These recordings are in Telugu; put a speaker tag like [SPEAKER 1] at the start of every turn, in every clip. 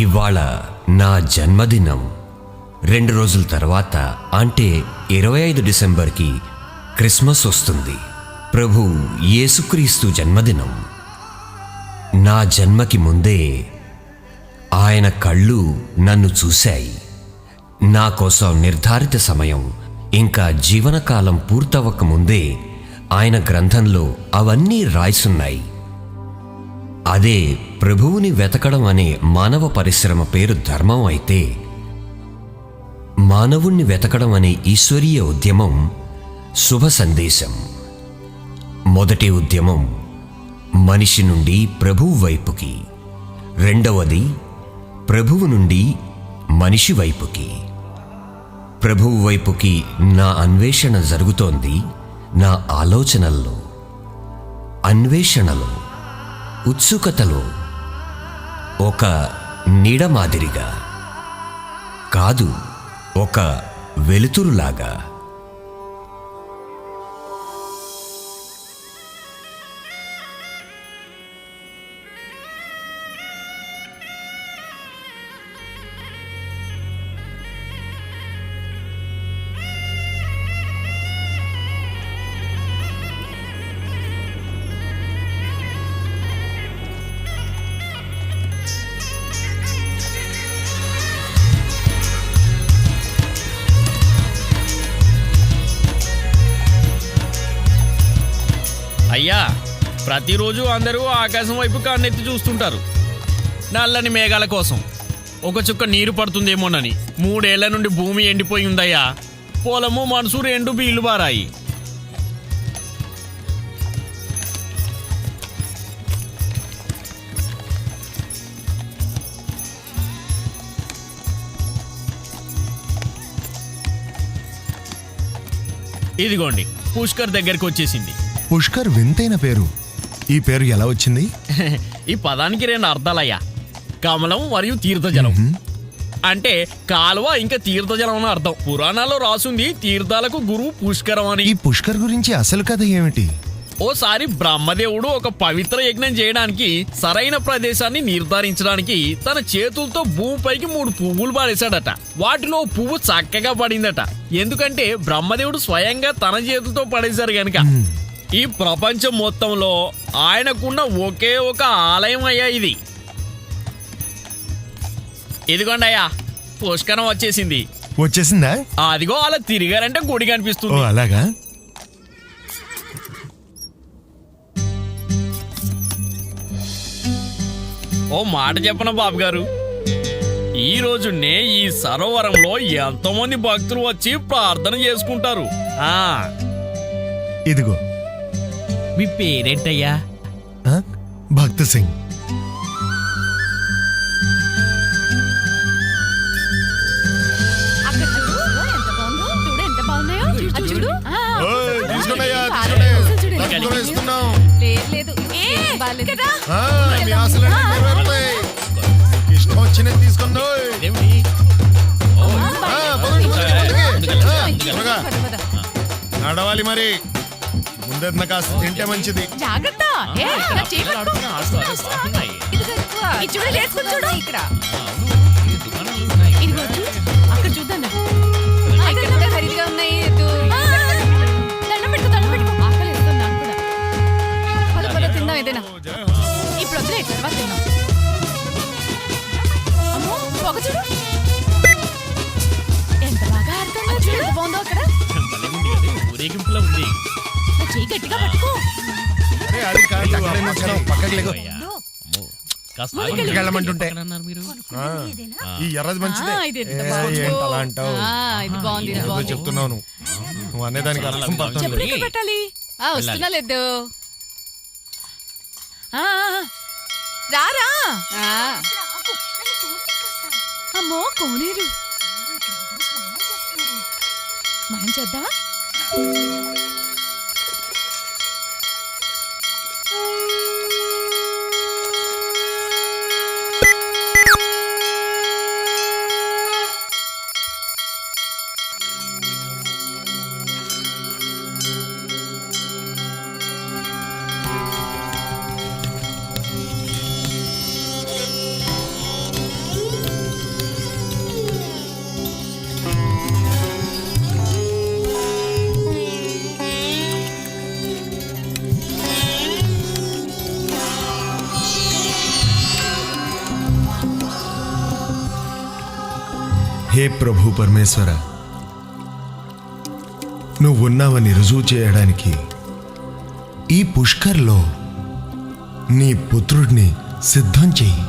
[SPEAKER 1] ఇవాళ నా జన్మదినం. 2 రోజుల తర్వాత అంటే 25 డిసెంబర్కి క్రిస్మస్ వస్తుంది. ప్రభు యేసుక్రీస్తు జన్మదినం. నా జన్మకి ముందే ఆయన కళ్ళు నన్ను చూశాయి. నా కోసం నిర్ధారిత సమయం ఇంకా జీవనకాలం పూర్తవక ముందే ఆయన గ్రంథంలో అవన్నీ రాయిసున్నాయి. అదే ప్రభువుని వెతకడం అనే మానవ పరిశ్రమ పేరు ధర్మం అయితే, మానవుణ్ణి వెతకడం అనే ఈశ్వరీయ ఉద్యమం శుభ సందేశం. మొదటి ఉద్యమం మనిషి నుండి ప్రభువు వైపుకి, రెండవది ప్రభువు నుండి మనిషి వైపుకి. ప్రభువు వైపుకి నా అన్వేషణ జరుగుతోంది నా ఆలోచనల్లో, అన్వేషణలో, ఉత్సుకతలో. ఒక నీడ మాదిరిగా కాదు, ఒక వెలుతురులాగా.
[SPEAKER 2] అయ్యా, ప్రతిరోజు అందరూ ఆకాశం వైపు కన్నెత్తి చూస్తుంటారు నల్లని మేఘాల కోసం. ఒక చుక్క నీరు పడుతుందేమోనని. 3 ఏళ్ల నుండి భూమి ఎండిపోయి ఉందయ్యా. పొలము మనసు 2 బీళ్లు బారాయి. ఇదిగోండి, పుష్కర్ దగ్గరికి వచ్చేసింది.
[SPEAKER 3] పుష్కర్ వింతైన పేరు. ఈ పేరు ఎలా వచ్చింది?
[SPEAKER 2] ఈ పదానికి 2 అర్థాలయ్యా. కమలం మరియు తీర్థజలం. అంటే కాలువ ఇంకా తీర్థజలం అని అర్థం. పురాణాల్లో రాసుంది తీర్థాలకు గురువు పుష్కరం అని.
[SPEAKER 3] ఈ పుష్కర్ గురించి అసలు కథ ఏమిటి?
[SPEAKER 2] ఓసారి బ్రహ్మదేవుడు ఒక పవిత్ర యజ్ఞం చేయడానికి సరైన ప్రదేశాన్ని నిర్ధారించడానికి తన చేతులతో భూమిపైకి 3 పువ్వులు పాడేశాడట. వాటిలో పువ్వు చక్కగా పడిందట. ఎందుకంటే బ్రహ్మదేవుడు స్వయంగా తన చేతులతో పడేశారు గనుక. ఈ ప్రపంచం మొత్తంలో ఆయనకున్న ఒకే ఒక ఆలయం అయ్యా ఇది. ఇదిగోండి అయ్యా, పుష్కరం వచ్చేసింది.
[SPEAKER 3] వచ్చేసిందా?
[SPEAKER 2] అదిగో అలా తిరిగారంటే గుడి
[SPEAKER 3] ఓ
[SPEAKER 2] కనిపిస్తుంది.
[SPEAKER 3] అలాగా?
[SPEAKER 2] ఓ మాట చెప్పనా బాబు గారు, ఈ రోజునే ఈ సరోవరంలో ఎంతో మంది భక్తులు వచ్చి ప్రార్థన చేసుకుంటారు.
[SPEAKER 3] ఇదిగో.
[SPEAKER 2] మీ పేరేంటయ్యా?
[SPEAKER 3] ఆ? భక్త్ సింగ్. ఇష్టం వచ్చినది తీసుకుందో. నడవాలి మరి. ముందెన్న కాస్త తింటే మంచిది.
[SPEAKER 4] జాగ్రత్త. అక్కడ చూద్దాం. ఇక్కడ కూడా ఖరీదుగా ఉన్నాయి. దండం పెట్టుకో. ఆకలి వేస్తుంది నాకు కూడా. పద తిందాం ఏదైనా. ఇప్పుడు వద్దులే, తర్వాత తిందాం. అమ్మో, పొగ చూడు ఎంత బాగా ఆడుతుందో. చూడు ఎంత బాగుందో అక్కడ.
[SPEAKER 2] ఊరేగింపులో ఉంది.
[SPEAKER 4] చెయ్యి గట్టిగా పట్టుకో.
[SPEAKER 3] పక్కకి లేకు.
[SPEAKER 2] కాస్త
[SPEAKER 3] వెళ్ళమంటుంటే ఈ ఎర్రది మంచిదే. అలా అంటావు?
[SPEAKER 4] ఇది బాగుంది, ఇది బాగుంది.
[SPEAKER 3] చెప్తున్నావు నువ్వు అనేదానికి అర్థం పడుతుంది.
[SPEAKER 4] చెప్పులు ఎక్కడ పెట్టాలి? వస్తున్నా లేదు. రారా. అమ్మో కోనేరు. మనం చేద్దామా?
[SPEAKER 3] హే ప్రభు పరమేశ్వర, నువ్వున్నావని రుజువు చేయడానికి ఈ పుష్కర్లో నీ పుత్రుడిని సిద్ధం చెయ్యి.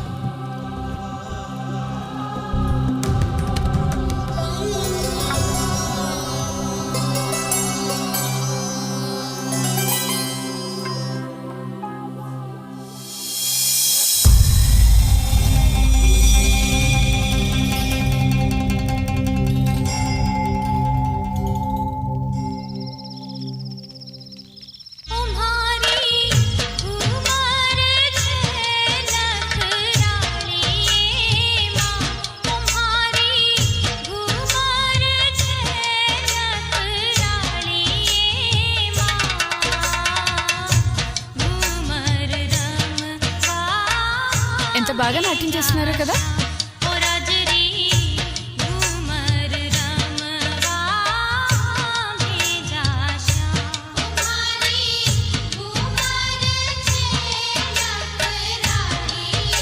[SPEAKER 4] ఎంత బాగా నాట్యం చేస్తున్నారో కదా.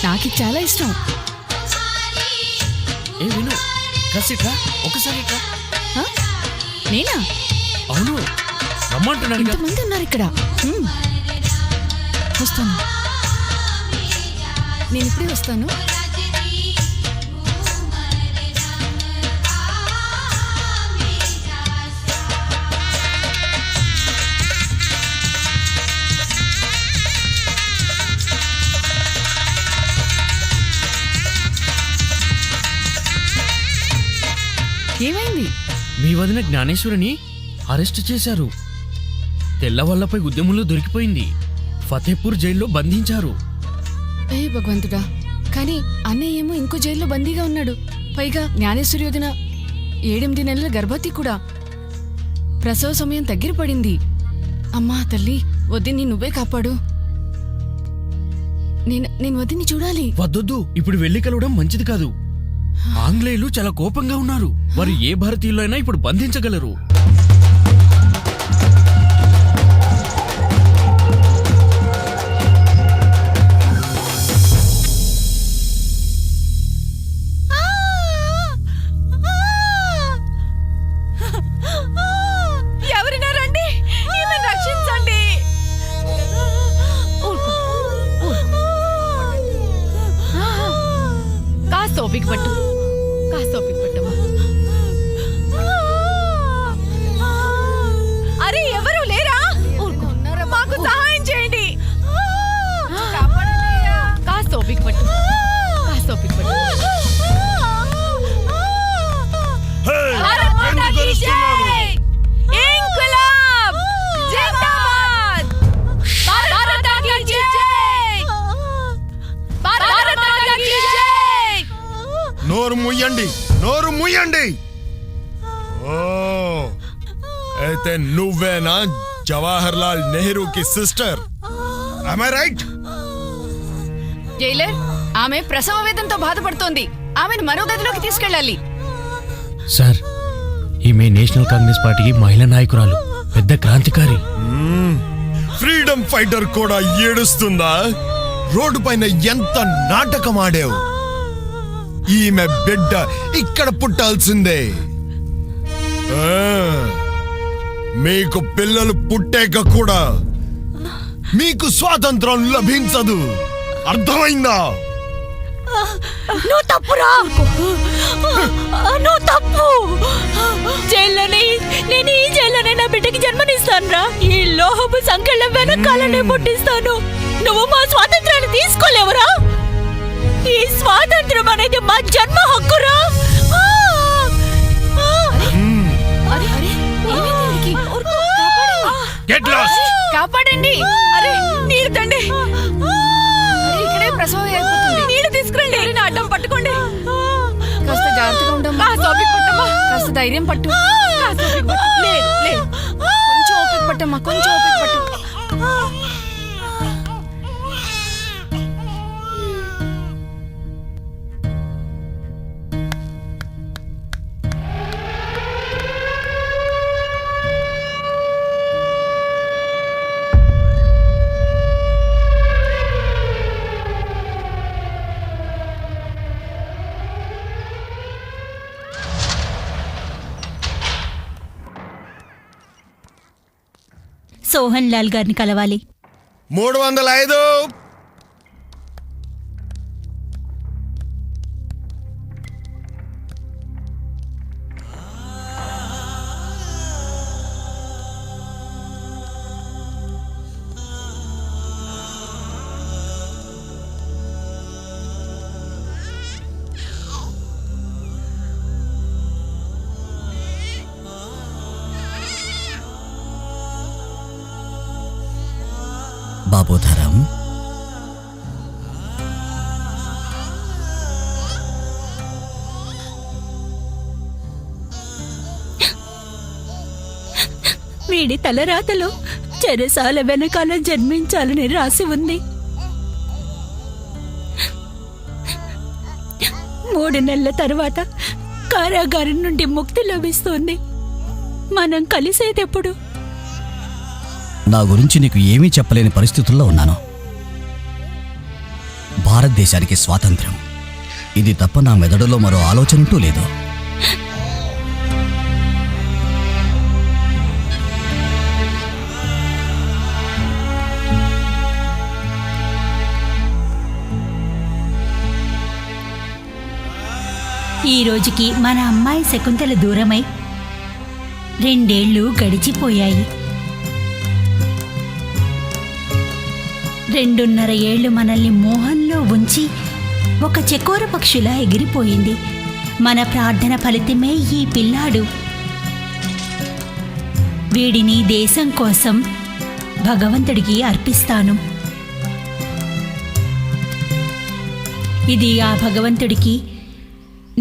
[SPEAKER 4] నాకు ఇది చాలా ఇష్టం.
[SPEAKER 2] ఏ విను, కసిట్రా ఒకసారి ఇట్రా.
[SPEAKER 4] ఆ? నేనా?
[SPEAKER 2] అవును, రమ్మంటున్నాడు.
[SPEAKER 4] ఇంతమంది ఉన్నారు ఇక్కడ. వస్తాను, నేను ఇప్పుడే వస్తాను. ఏమైంది?
[SPEAKER 2] మీ వదిన జ్ఞానేశ్వరిని అరెస్ట్ చేశారు. తెల్లవల్లపై ఉద్యమంలో దొరికిపోయింది. ఫతేపూర్ జైల్లో బంధించారు.
[SPEAKER 4] ఏ భగవంతుడా, కానీ అన్నయ్య ఏమో ఇంకో జైల్లో బందీగా ఉన్నాడు. పైగా జ్ఞానేశ్వరి వదిన 7-8 నెలల గర్భవతి కూడా. ప్రసవ సమయం దగ్గర పడింది. అమ్మా తల్లి, వదిన్ని నువ్వే కాపాడు. నేను వదిన్ని చూడాలి.
[SPEAKER 2] వద్దొద్దు, ఇప్పుడు వెళ్లి కలవడం మంచిది కాదు. ఆంగ్లేయులు చాలా కోపంగా ఉన్నారు. వారు ఏ భారతీయులు అయినా ఇప్పుడు బంధించగలరు.
[SPEAKER 4] ఓపిక పట్టు, కాస్త ఓపిక పట్టమ్మా. అరే ఎవరు లేరా? మాకు సహాయం చేయండి. కాస్త ఓపిక పట్టు, కాస్త ఓపిక పట్టు.
[SPEAKER 3] నోరు ముయ్యండి, నోరు ముయ్యండి. ఓ, అయితే నువ్వేనా జవహర్ లాల్ నెహ్రూకి sister? am I right?
[SPEAKER 4] Jailer, ఆమె ప్రసవ వేదంతో బాధపడుతోంది. ఆమెను మరో గదిలోకి తీసుకెళ్ళాలి.
[SPEAKER 2] సార్, ఈమె నేషనల్ కాంగ్రెస్ పార్టీకి మహిళా నాయకురాలు, పెద్ద క్రాంతికారి.
[SPEAKER 3] ఫ్రీడమ్ ఫైటర్ కూడా ఏడుస్తుందా? రోడ్డు పైన ఎంత నాటకం ఆడావు. ఈమె బిడ్డ ఇక్కడ పుట్టాల్సిందే. మీకు పిల్లలు పుట్టాక కూడా మీకు స్వాతంత్రం లభించదు. అర్థమైందా?
[SPEAKER 5] నువ్వు తప్పురా, నువ్వు తప్పు. జైల్లోనే, నేను ఈ జైల్లోనే నా బిడ్డకి జన్మనిస్తాను రా. ఈ లోహపు సంకెళ్ళ వెనకాలనే పుట్టిస్తాను. నువ్వు మా స్వాతంత్రాన్ని తీసుకోలేవురా. ఈ స్వాతంత్రం అనేది మా జన్మ హక్కురా.
[SPEAKER 4] కాపాడండి. అరే నీళ్ళు తండి. ఇక్కడే ప్రసవం అయిపోతుంది. నీళ్ళు తీసుకురండి. అడ్డం పట్టుకోండి. కాస్త జాగ్రత్తగా ఉండమ్మా. కాస్త ధైర్యం పట్టు. కొంచెం ఓపిక పట్టమ్మా, కొంచెం ఓపిక పట్టు.
[SPEAKER 5] సోహన్ లాల్ గారిని కలవాలి.
[SPEAKER 3] 305.
[SPEAKER 6] బాబోధరం,
[SPEAKER 5] వీడి తలరాతలో చెరసాల వెనకాల జన్మించాలని రాసి ఉంది. 3 నెలల తర్వాత కారాగారం నుండి ముక్తి లభిస్తుంది. మనం కలిసేదెప్పుడు?
[SPEAKER 6] నా గురించి నీకు ఏమీ చెప్పలేని పరిస్థితుల్లో ఉన్నాను. భారతదేశానికి స్వాతంత్ర్యం, ఇది తప్ప నా మెదడులో మరో ఆలోచనంటూ లేదు.
[SPEAKER 5] ఈ రోజుకి మన అమ్మాయి శకుంతల దూరమై 2 ఏళ్ళు గడిచిపోయాయి. 2.5 ఏళ్లు మనల్ని మోహంలో ఉంచి ఒక చకోర పక్షిలా ఎగిరిపోయింది. మన ప్రార్థన ఫలితమే ఈ పిల్లాడు. వీడిని దేశం కోసం భగవంతుడికి అర్పిస్తాను. ఇది ఆ భగవంతుడికి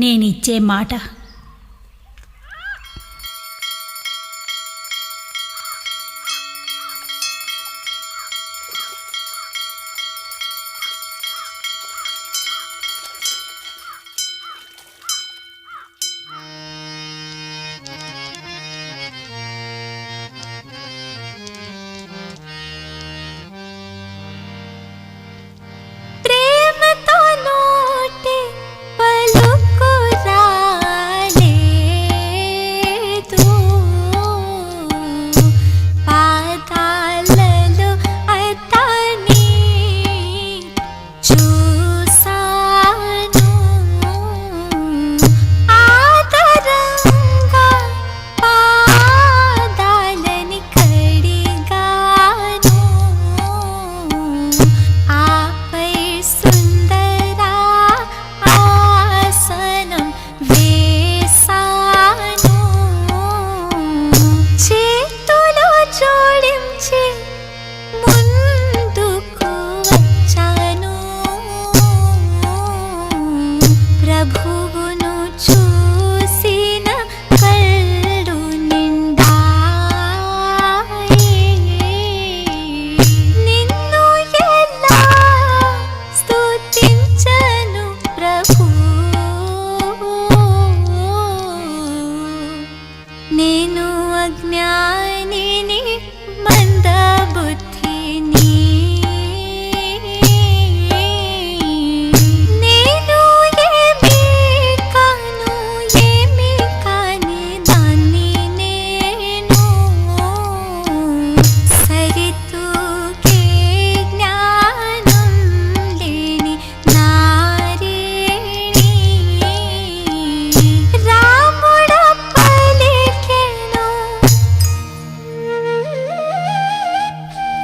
[SPEAKER 5] నేనిచ్చే మాట.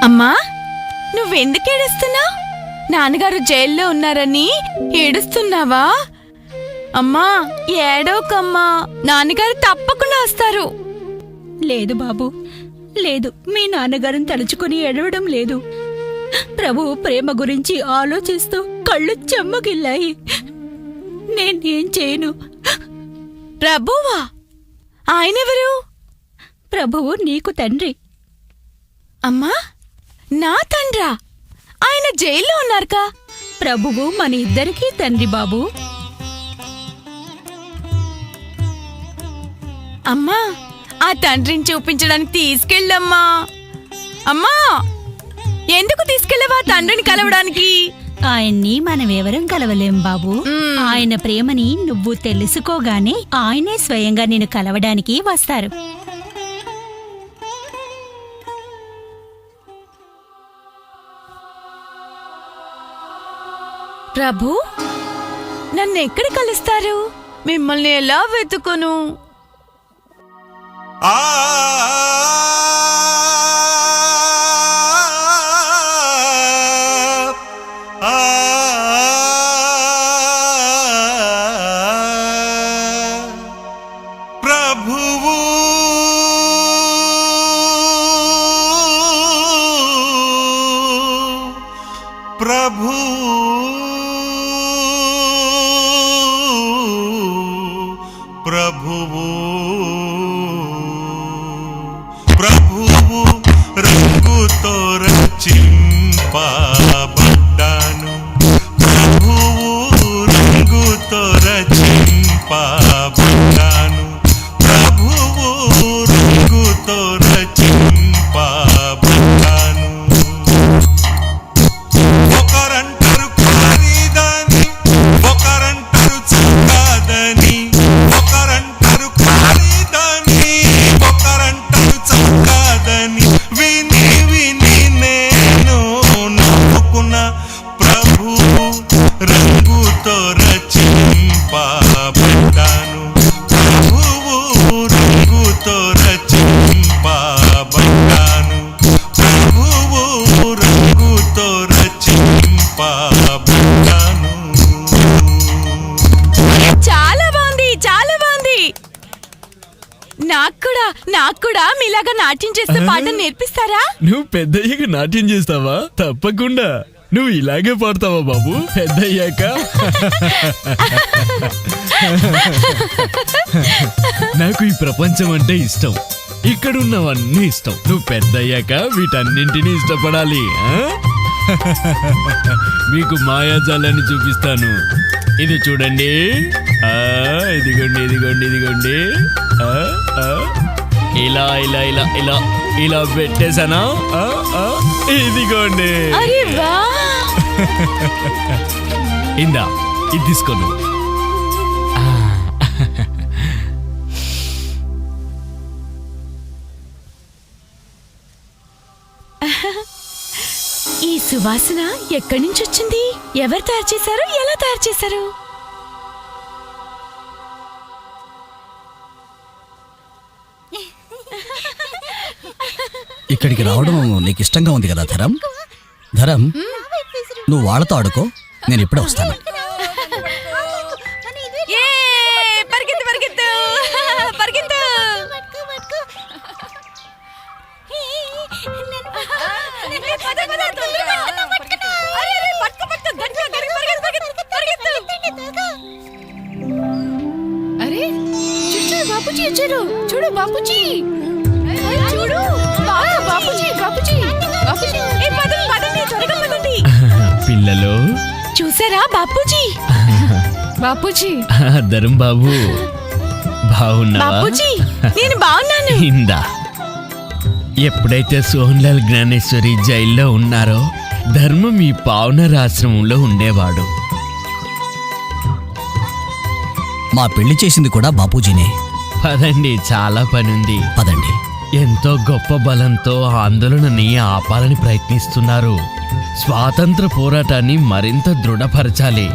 [SPEAKER 4] అమ్మా, నువ్వెందుకు ఏడుస్తున్నావు? నాన్నగారు జైల్లో ఉన్నారని ఏడుస్తున్నావా? అమ్మా, ఏడోకమ్మా, నాన్నగారు తప్పకుండా వస్తారు.
[SPEAKER 5] లేదు బాబు, లేదు. మీ నాన్నగారిని తలుచుకుని ఏడవడం లేదు. ప్రభువు ప్రేమ గురించి ఆలోచిస్తూ కళ్ళు చెమ్మగిల్లాయి. నేనేం చేయను?
[SPEAKER 4] ప్రభువా? ఆయనెవరు?
[SPEAKER 5] ప్రభువు నీకు తండ్రి.
[SPEAKER 4] అమ్మా, నా తండ్రా? ఆయన జైల్లో ఉన్నారుగా?
[SPEAKER 5] ప్రభువు మన ఇద్దరికీ తండ్రి బాబు.
[SPEAKER 4] అమ్మా, ఆ తండ్రిని చూపించడానికి తీసుకెళ్ళమ్మా. అమ్మా, ఎందుకు తీసుకెళ్ళవా తండ్రిని కలవడానికి?
[SPEAKER 5] ఆయన్ని మనమెవరం కలవలేం బాబు. ఆయన ప్రేమని నువ్వు తెలుసుకోగానే ఆయనే స్వయంగా నిన్ను కలవడానికి వస్తారు. ప్రభు నన్ను ఎక్కడ కలుస్తారు? మిమ్మల్ని ఎలా వెతుకును?
[SPEAKER 7] ప్రభువు ప్రభువు ప్రభువు ప్రభువు రంగుతో రచింపబడ్డాను ప్రభువు రంగుతో రచింపబడ్డాను ప్రభువు రంగుతో రచింపబడ్డాను ఒకరంటారు ఖరీదని ఒకరంటారు చక్కాదని ఒకరంటారు ఖరీదని ఒకరంటారు చక్కాదని విని విని నేను నవ్వుకున్న ప్రభువు రంగుతో రచింపబడ్డాను ప్రభువు రంగుతో రచింపబడ్డాను ప్రభువు రంగుతో రచింపబడ్డాను.
[SPEAKER 5] చాలా బాగుంది, చాలా బాగుంది. నాకు కూడా మీలాగా నాట్యం చేస్తే పాట నేర్పిస్తారా?
[SPEAKER 2] నువ్వు పెద్దయ్యాక నాట్యం చేస్తావా? తప్పకుండా. నువ్వు ఇలాగే పాడతావా బాబు పెద్దయ్యాక? నాకు ఈ ప్రపంచం అంటే ఇష్టం, ఇక్కడున్నవన్నీ ఇష్టం. నువ్వు పెద్దయ్యాక వీటన్నింటినీ ఇష్టపడాలి. మీకు మాయాజాలాన్ని చూపిస్తాను. ఇది చూడండి. ఇదిగోండి ఇదిగోండి ఇదిగోండి. ఇలా ఇలా ఇలా ఇలా ఇలా పెట్టేశానా? ఇదిగోండి.
[SPEAKER 5] అరే వా!
[SPEAKER 2] ఇందా ఇది తీసుకోను.
[SPEAKER 5] ఈ సువాసన ఎక్కడి నుంచి వచ్చింది? ఎవరు తయారు చేశారు? ఎలా తయారు చేశారు?
[SPEAKER 6] ఇక్కడికి రావడం నీకు ఇష్టంగా ఉంది కదా ధరం? ధరం, నువ్వు వాళ్ళతో ఆడుకో, నేను ఇప్పుడే వస్తాను.
[SPEAKER 5] ఏ పరిగెత్తు పరిగెత్తు పరిగెత్తు. పద, పద, తొందరగా. అరే, అరే, పట్టుకో, పట్టుకో, గట్టిగా, గట్టిగా పరిగెత్తు, పరిగెత్తు, పరిగెత్తు.
[SPEAKER 4] అరే చూడు బాపూజీ వచ్చారు. చూడు బాపూజీ, చూడు బాపూజీ బాపూజీ బాపూజీ.
[SPEAKER 5] ఏ పదండి, పదండి, త్వరగా పదండి.
[SPEAKER 2] పిల్లలు
[SPEAKER 5] చూసారా బాపూజీ?
[SPEAKER 4] బాపూజీ
[SPEAKER 2] ధరం బాబు బాగున్నావా?
[SPEAKER 5] బాపూజీ నేను బాగున్నాను.
[SPEAKER 2] ఇందా ఎప్పుడైతే సోహన్లాల్ జ్ఞానేశ్వరి జైల్లో ఉన్నారో ధర్మం ఈ పావనర్ ఆశ్రమంలో ఉండేవాడు.
[SPEAKER 6] మా పెళ్లి చేసింది కూడా బాపూజీనే.
[SPEAKER 2] పదండి, చాలా పనుంది.
[SPEAKER 6] పదండి.
[SPEAKER 2] ఎంతో గొప్ప బలంతో ఆందోళనని ఆపాలని ప్రయత్నిస్తున్నారు. స్వాతంత్ర పోరాటాన్ని మరింత దృఢపరచాలి.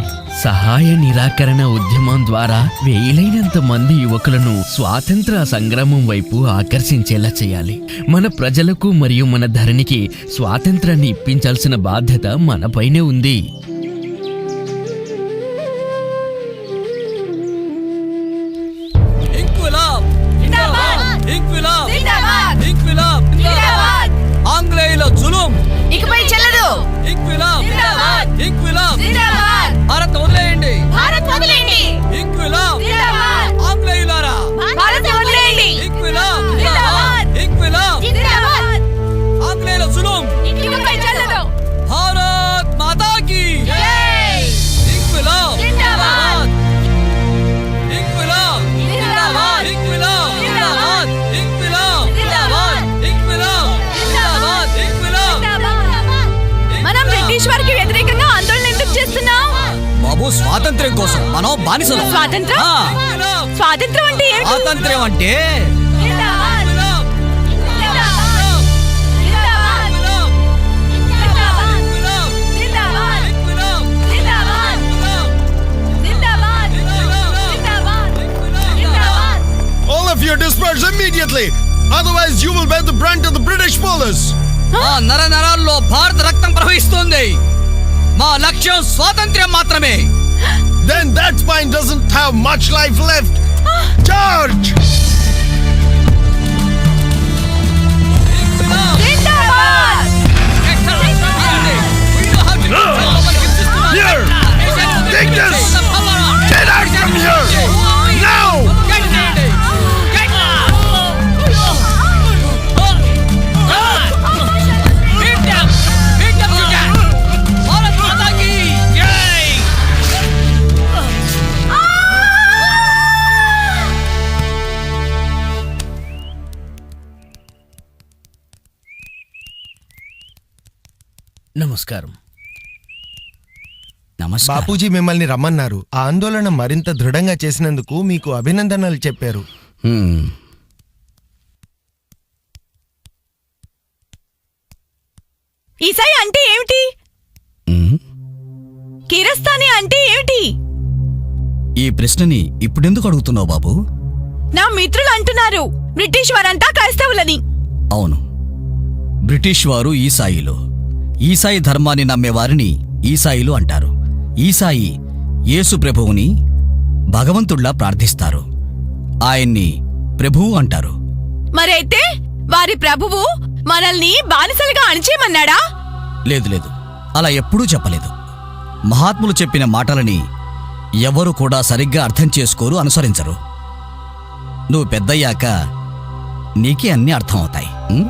[SPEAKER 2] సహాయ నిరాకరణ ఉద్యమం ద్వారా వేలైనంత మంది యువకులను స్వాతంత్ర సంగ్రామం వైపు ఆకర్షించేలా చేయాలి. మన ప్రజలకు మరియు మన ధరణికి స్వాతంత్రాన్ని ఇప్పించాల్సిన బాధ్యత మనపైనే ఉంది.
[SPEAKER 8] ఆంగ్లేయుల జులుం
[SPEAKER 5] ఇకపై చెల్లదు.
[SPEAKER 8] ఇంక్విలాబ్
[SPEAKER 5] జిందాబాద్.
[SPEAKER 8] ఇంక్విలాబ్
[SPEAKER 5] జిందాబాద్.
[SPEAKER 8] భారత్ వదిలేయండి
[SPEAKER 5] భారత్ వదిలేయండి.
[SPEAKER 8] ఇంక్విలాబ్
[SPEAKER 5] జిందాబాద్.
[SPEAKER 8] ఆంగ్లేయులారా
[SPEAKER 5] భారత్ వదిలేయండి.
[SPEAKER 8] ఇంక్విలాబ్
[SPEAKER 5] జిందాబాద్.
[SPEAKER 8] ఇంక్విలాబ్
[SPEAKER 5] జిందాబాద్.
[SPEAKER 8] ఆంగ్లేయుల జులుం
[SPEAKER 5] ఇకపై చెల్లదు.
[SPEAKER 8] భారత్ మాతా కీ
[SPEAKER 5] జై.
[SPEAKER 8] ఇంక్విలాబ్
[SPEAKER 5] జిందాబాద్.
[SPEAKER 8] ఇంక్విలాబ్
[SPEAKER 5] జిందాబాద్.
[SPEAKER 8] ఇంక్విలాబ్
[SPEAKER 5] జిందాబాద్.
[SPEAKER 8] ఇంక్విలాబ్
[SPEAKER 5] జిందాబాద్.
[SPEAKER 8] ఇంక్విలాబ్
[SPEAKER 5] జిందాబాద్.
[SPEAKER 8] ఇంక్విలాబ్
[SPEAKER 5] మనం బ్రిటిష్ వారికి వ్యతిరేకంగా ఆందోళన ఎందుకు చేస్తున్నాం?
[SPEAKER 6] బాబు, స్వాతంత్ర్యం కోసం మనం బానిసలు.
[SPEAKER 5] స్వాతంత్రం?
[SPEAKER 6] ఆ,
[SPEAKER 5] స్వాతంత్రం అంటే ఏమిటి?
[SPEAKER 6] స్వాతంత్ర్యం అంటే
[SPEAKER 5] జిందాబాద్.
[SPEAKER 8] ఇంక్విలాబ్
[SPEAKER 5] జిందాబాద్. జిందాబాద్. జిందాబాద్. జిందాబాద్. జిందాబాద్. జిందాబాద్.
[SPEAKER 3] you disperse immediately. Otherwise, you will bear the brunt of the British police.
[SPEAKER 6] మా నర నరాల్లో భారత రక్తం ప్రవహిస్తుంది. మా లక్ష్యం స్వాతంత్ర్యం మాత్రమే.
[SPEAKER 3] Then that spine doesn't have much life left. Charge! Here! Take this! Get out from here! Now!
[SPEAKER 2] నమస్కారం.
[SPEAKER 6] నమస్కారం.
[SPEAKER 3] బాపూజీ మిమ్మల్ని రమ్మన్నారు. ఆ ఆందోళన మరింత దృఢంగా చేసినందుకు మీకు అభినందనలు చెప్పారు.
[SPEAKER 6] హ్మ్.
[SPEAKER 5] ఈసాయి అంటే ఏమిటి?
[SPEAKER 6] హ్మ్.
[SPEAKER 5] కిరస్తాని అంటే ఏమిటి?
[SPEAKER 6] ఈ ప్రశ్నని ఇప్పుడెందుకు అడుగుతున్నావు బాబు?
[SPEAKER 5] నా మిత్రులు అంటున్నారు బ్రిటిష్ వారంతా క్రైస్తవులని.
[SPEAKER 6] అవును, బ్రిటిష్ వారు ఈసాయిలు. ఈసాయి ధర్మాన్ని నమ్మేవారిని ఈసాయిలు అంటారు. ఈసాయి యేసు ప్రభువుని భగవంతుడిలా ప్రార్థిస్తారు. ఆయన్ని ప్రభువు అంటారు.
[SPEAKER 5] మరైతే వారి ప్రభువు మనల్ని బానిసలుగా అణిచేయమన్నాడా?
[SPEAKER 6] లేదు లేదు, అలా ఎప్పుడూ చెప్పలేదు. మహాత్ములు చెప్పిన మాటలని ఎవరు కూడా సరిగ్గా అర్థం చేసుకోరు, అనుసరించరు. నువ్వు పెద్దయ్యాక నీకే అన్నీ అర్థం అవుతాయి. ఉం?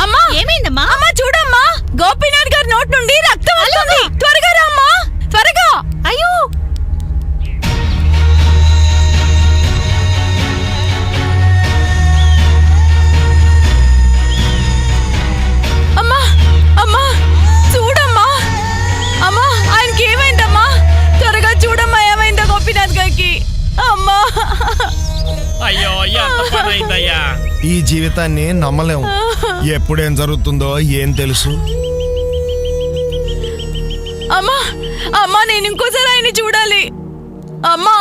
[SPEAKER 5] అమ్మా, ఏమైందమ్మా? అమ్మా చూడమ్మా, గోపీనాథ్ గారి నోట్ నుండి రక్తం వస్తుంది. త్వరగా రా అమ్మా, త్వరగా. అయ్యో, అమ్మా అమ్మా చూడమ్మా. అమ్మా, ఆయనకి ఏమైందమ్మా? త్వరగా చూడమ్మా, ఏమైందా గోపీనాథ్ గారికి? అమ్మా,
[SPEAKER 2] అయ్యో, ఎంత పని అయిందయ్యా.
[SPEAKER 3] ఈ జీవితాన్ని నమ్మలేము. ఎప్పుడేం జరుగుతుందో ఏం తెలుసు.
[SPEAKER 5] అమ్మా అమ్మా, నేను ఇంకోసారి ఆయన చూడాలి. అమ్మా,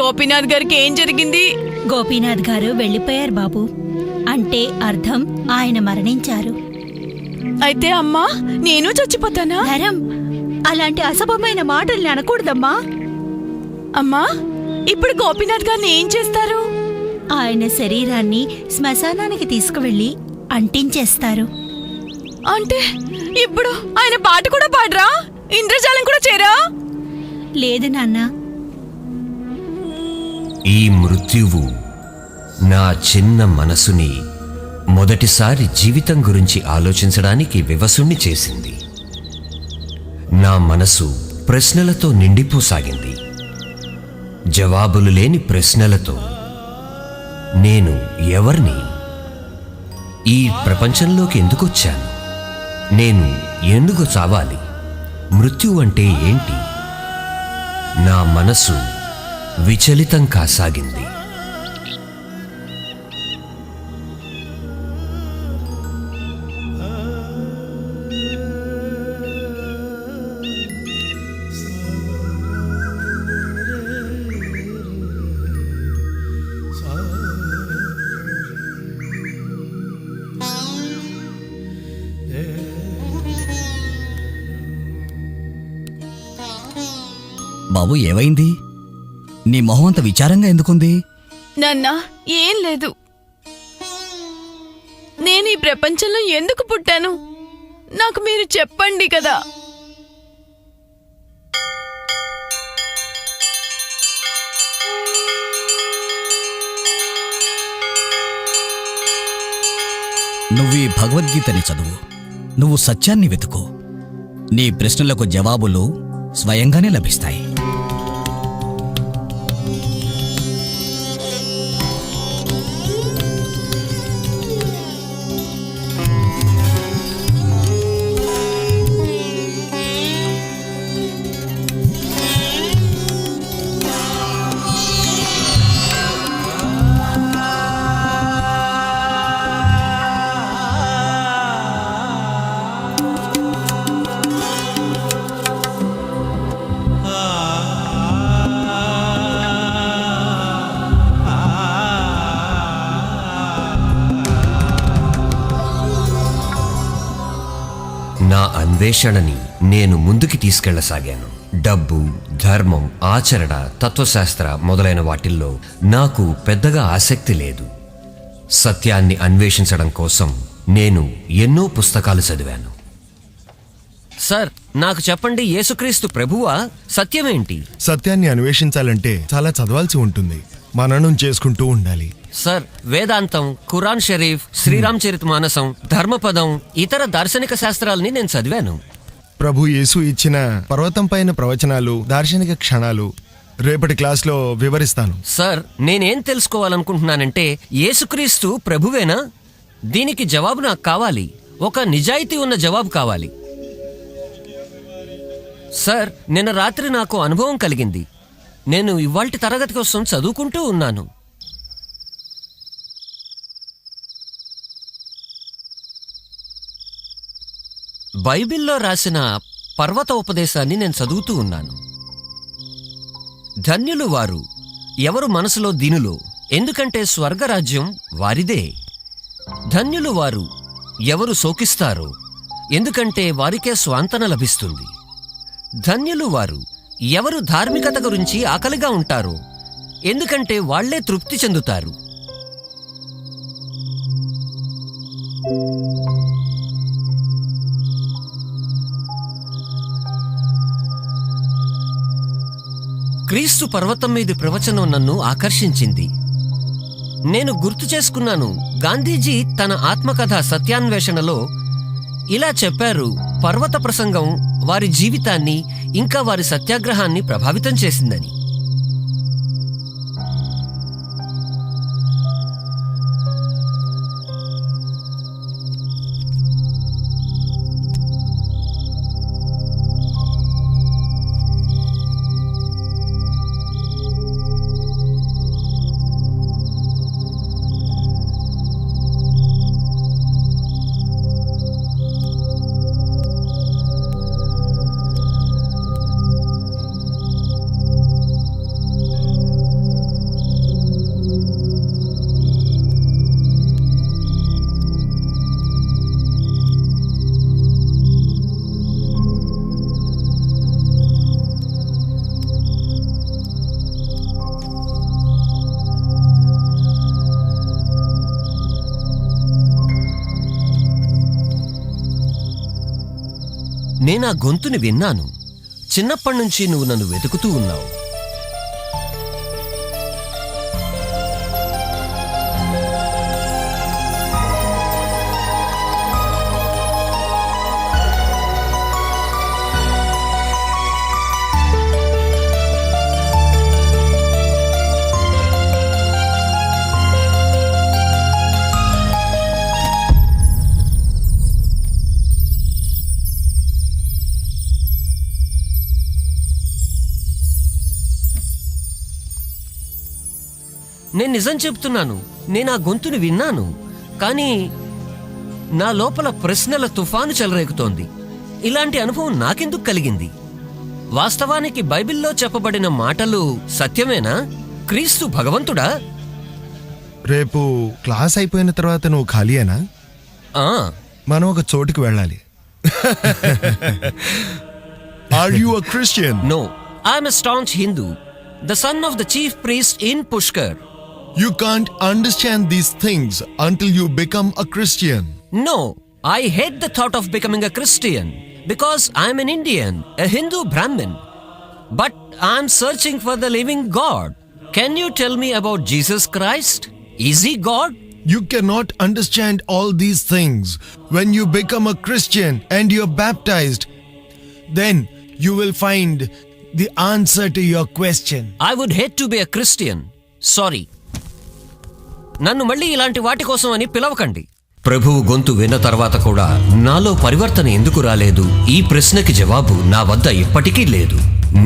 [SPEAKER 5] గోపీనాథ్ గారికి ఏం జరిగింది?
[SPEAKER 9] గోపీనాథ్ గారు వెళ్ళిపోయారు బాబు. అంటే అర్థం ఆయన మరణించారు.
[SPEAKER 5] అయితే అమ్మా, నేను చచ్చిపోతానా?
[SPEAKER 9] ధరం, అలాంటి అసభమైన మాటల్ని అనకూడదమ్మా.
[SPEAKER 5] అమ్మా, ఇప్పుడు గోపీనాథ్ గారిని ఏం చేస్తారు?
[SPEAKER 9] ఆయన శరీరాన్ని శ్మశానానికి తీసుకువెళ్ళి అంటించేస్తారు.
[SPEAKER 5] అంటే ఇప్పుడు ఆయన పాట కూడా పాడరా? ఇంద్రజాలం కూడా చేరా?
[SPEAKER 9] లేదు నాన్న,
[SPEAKER 1] ఈ మృత్యువు నా చిన్న మనసుని మొదటిసారి జీవితం గురించి ఆలోచించడానికి వివసుణ్ణి చేసింది. నా మనసు ప్రశ్నలతో నిండిపోసాగింది. జవాబులు లేని ప్రశ్నలతో. నేను ఎవరిని? ఈ ప్రపంచంలోకి ఎందుకు వచ్చాను? నేను ఎందుకు చావాలి? మృత్యు అంటే ఏంటి? నా మనసు విచలితం కాసాగింది.
[SPEAKER 6] బాబు, ఏవైంది? నీ మొహం అంత విచారంగా ఎందుకుంది?
[SPEAKER 5] నాన్న, ఏం లేదు. నేను ఈ ప్రపంచంలో ఎందుకు పుట్టాను? నాకు మీరు చెప్పండి కదా.
[SPEAKER 6] నువ్వు ఈ భగవద్గీతని చదువు. నువ్వు సత్యాన్ని వెతుకు. నీ ప్రశ్నలకు జవాబులు స్వయంగానే లభిస్తాయి.
[SPEAKER 1] అన్వేషణని నేను ముందుకి తీసుకెళ్లసాగాను. డబ్బు, ధర్మం, ఆచరణ, తత్వశాస్త్ర మొదలైన వాటిల్లో నాకు పెద్దగా ఆసక్తి లేదు. సత్యాన్ని అన్వేషించడం కోసం నేను ఎన్నో పుస్తకాలు చదివాను. సార్, నాకు చెప్పండి, యేసుక్రీస్తు ప్రభువా? సత్యమేంటి?
[SPEAKER 3] సత్యాన్ని అన్వేషించాలంటే చాలా చదవాల్సి ఉంటుంది, మననం చేసుకుంటూ ఉండాలి.
[SPEAKER 1] సార్, వేదాంతం, ఖురాన్ షరీఫ్, శ్రీరామ్ చరిత్ మానసం, ధర్మపదం, ఇతర దార్శనిక శాస్త్రాలని నేను చదివాను.
[SPEAKER 3] ప్రభు యేసు ఇచ్చిన పర్వతం పైన ప్రవచనాలు, దార్శనిక క్షణాలు రేపటి క్లాస్లో వివరిస్తాను.
[SPEAKER 1] సార్, నేనేం తెలుసుకోవాలనుకుంటున్నానంటే, యేసుక్రీస్తు ప్రభువేనా? దీనికి జవాబు నాకు కావాలి. ఒక నిజాయితీ ఉన్న జవాబు కావాలి. సార్, నిన్న రాత్రి నాకు అనుభవం కలిగింది. నేను ఇవాల్టి తరగతి కోసం చదువుకుంటూ ఉన్నాను. బైబిల్లో రాసిన పర్వత ఉపదేశాన్ని నేను చదువుతూ ఉన్నాను. ధన్యులు వారు ఎవరు మనసులో దీనులో, ఎందుకంటే స్వర్గరాజ్యం వారిదే. ధన్యులు వారు ఎవరు శోకిస్తారో, ఎందుకంటే వారికే స్వాంతన లభిస్తుంది. ధన్యులు వారు ఎవరు ధార్మికత గురించి ఆకలిగా ఉంటారో, ఎందుకంటే వాళ్లే తృప్తి చెందుతారు. క్రీస్తు పర్వతం మీది ప్రవచనం నన్ను ఆకర్షించింది. నేను గుర్తు చేసుకున్నాను, గాంధీజీ తన ఆత్మకథ సత్యాన్వేషణలో ఇలా చెప్పారు: పర్వత ప్రసంగం వారి జీవితాన్ని ఇంకా వారి సత్యాగ్రహాన్ని ప్రభావితం చేసిందని. నేనా గొంతుని విన్నాను. చిన్నప్పటినుంచి నువ్వు నన్ను వెతుకుతూ ఉన్నావు. నేను నిజం చెప్తున్నాను, నేను ఆ గొంతుని విన్నాను. కానీ నా లోపల ప్రశ్నల తుఫాను చెలరేగుతోంది. ఇలాంటి అనుభవం నాకెందుకు కలిగింది? వాస్తవానికి బైబిల్లో చెప్పబడిన మాటలు సత్యమేనా? క్రీస్తు భగవంతుడా?
[SPEAKER 3] రేపు క్లాస్ అయిపోయిన తర్వాత నువ్వు ఖాళీయేనా?
[SPEAKER 1] ఆ,
[SPEAKER 3] మనం ఒక చోటుకి వెళ్ళాలి. Are you a Christian?
[SPEAKER 1] No, I'm a staunch Hindu, the son of the chief priest in Pushkar.
[SPEAKER 3] You can't understand these things until you become a Christian.
[SPEAKER 1] No, I hate the thought of becoming a Christian because I'm an Indian, a Hindu Brahmin. But I'm searching for the living God. Can you tell me about Jesus Christ? Is he God?
[SPEAKER 3] You cannot understand all these things. When you become a Christian and you're baptized, then you will find the answer to your question.
[SPEAKER 1] I would hate to be a Christian. Sorry. నన్ను మళ్ళీ ఇలాంటి వాటి కోసం అని పిలవకండి. ప్రభువు గొంతు విన్న తర్వాత కూడా నాలో పరివర్తన ఎందుకు రాలేదు? ఈ ప్రశ్నకి జవాబు నా వద్ద ఇప్పటికీ లేదు.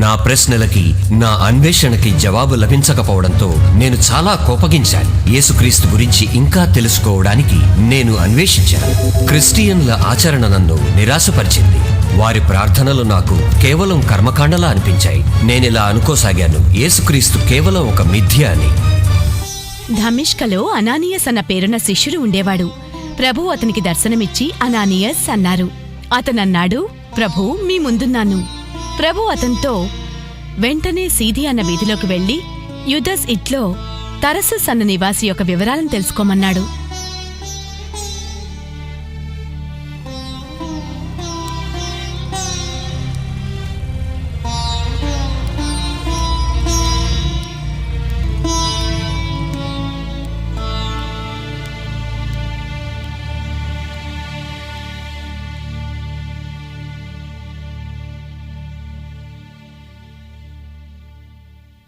[SPEAKER 1] నా ప్రశ్నలకి, నా అన్వేషణకి జవాబు లభించకపోవడంతో నేను చాలా కోపగించాను. యేసుక్రీస్తు గురించి ఇంకా తెలుసుకోవడానికి నేను అన్వేషించాను. క్రిస్టియన్ల ఆచరణ నన్ను నిరాశపరిచింది. వారి ప్రార్థనలు నాకు కేవలం కర్మకాండలా అనిపించాయి. నేనిలా అనుకోసాగాను, యేసుక్రీస్తు కేవలం ఒక మిథ్య అని.
[SPEAKER 5] ధమిష్కలో అనానియస్ అన్న పేరున్న శిష్యుడు ఉండేవాడు. ప్రభు అతనికి దర్శనమిచ్చి అనానియస్ అన్నారు. అతనన్నాడు, ప్రభు మీ ముందున్నాను. ప్రభు అతనితో వెంటనే సీధి అన్న వీధిలోకి వెళ్లి యుదస్ ఇట్లో తరసస్ అన్న నివాసి యొక్క వివరాలను తెలుసుకోమన్నాడు.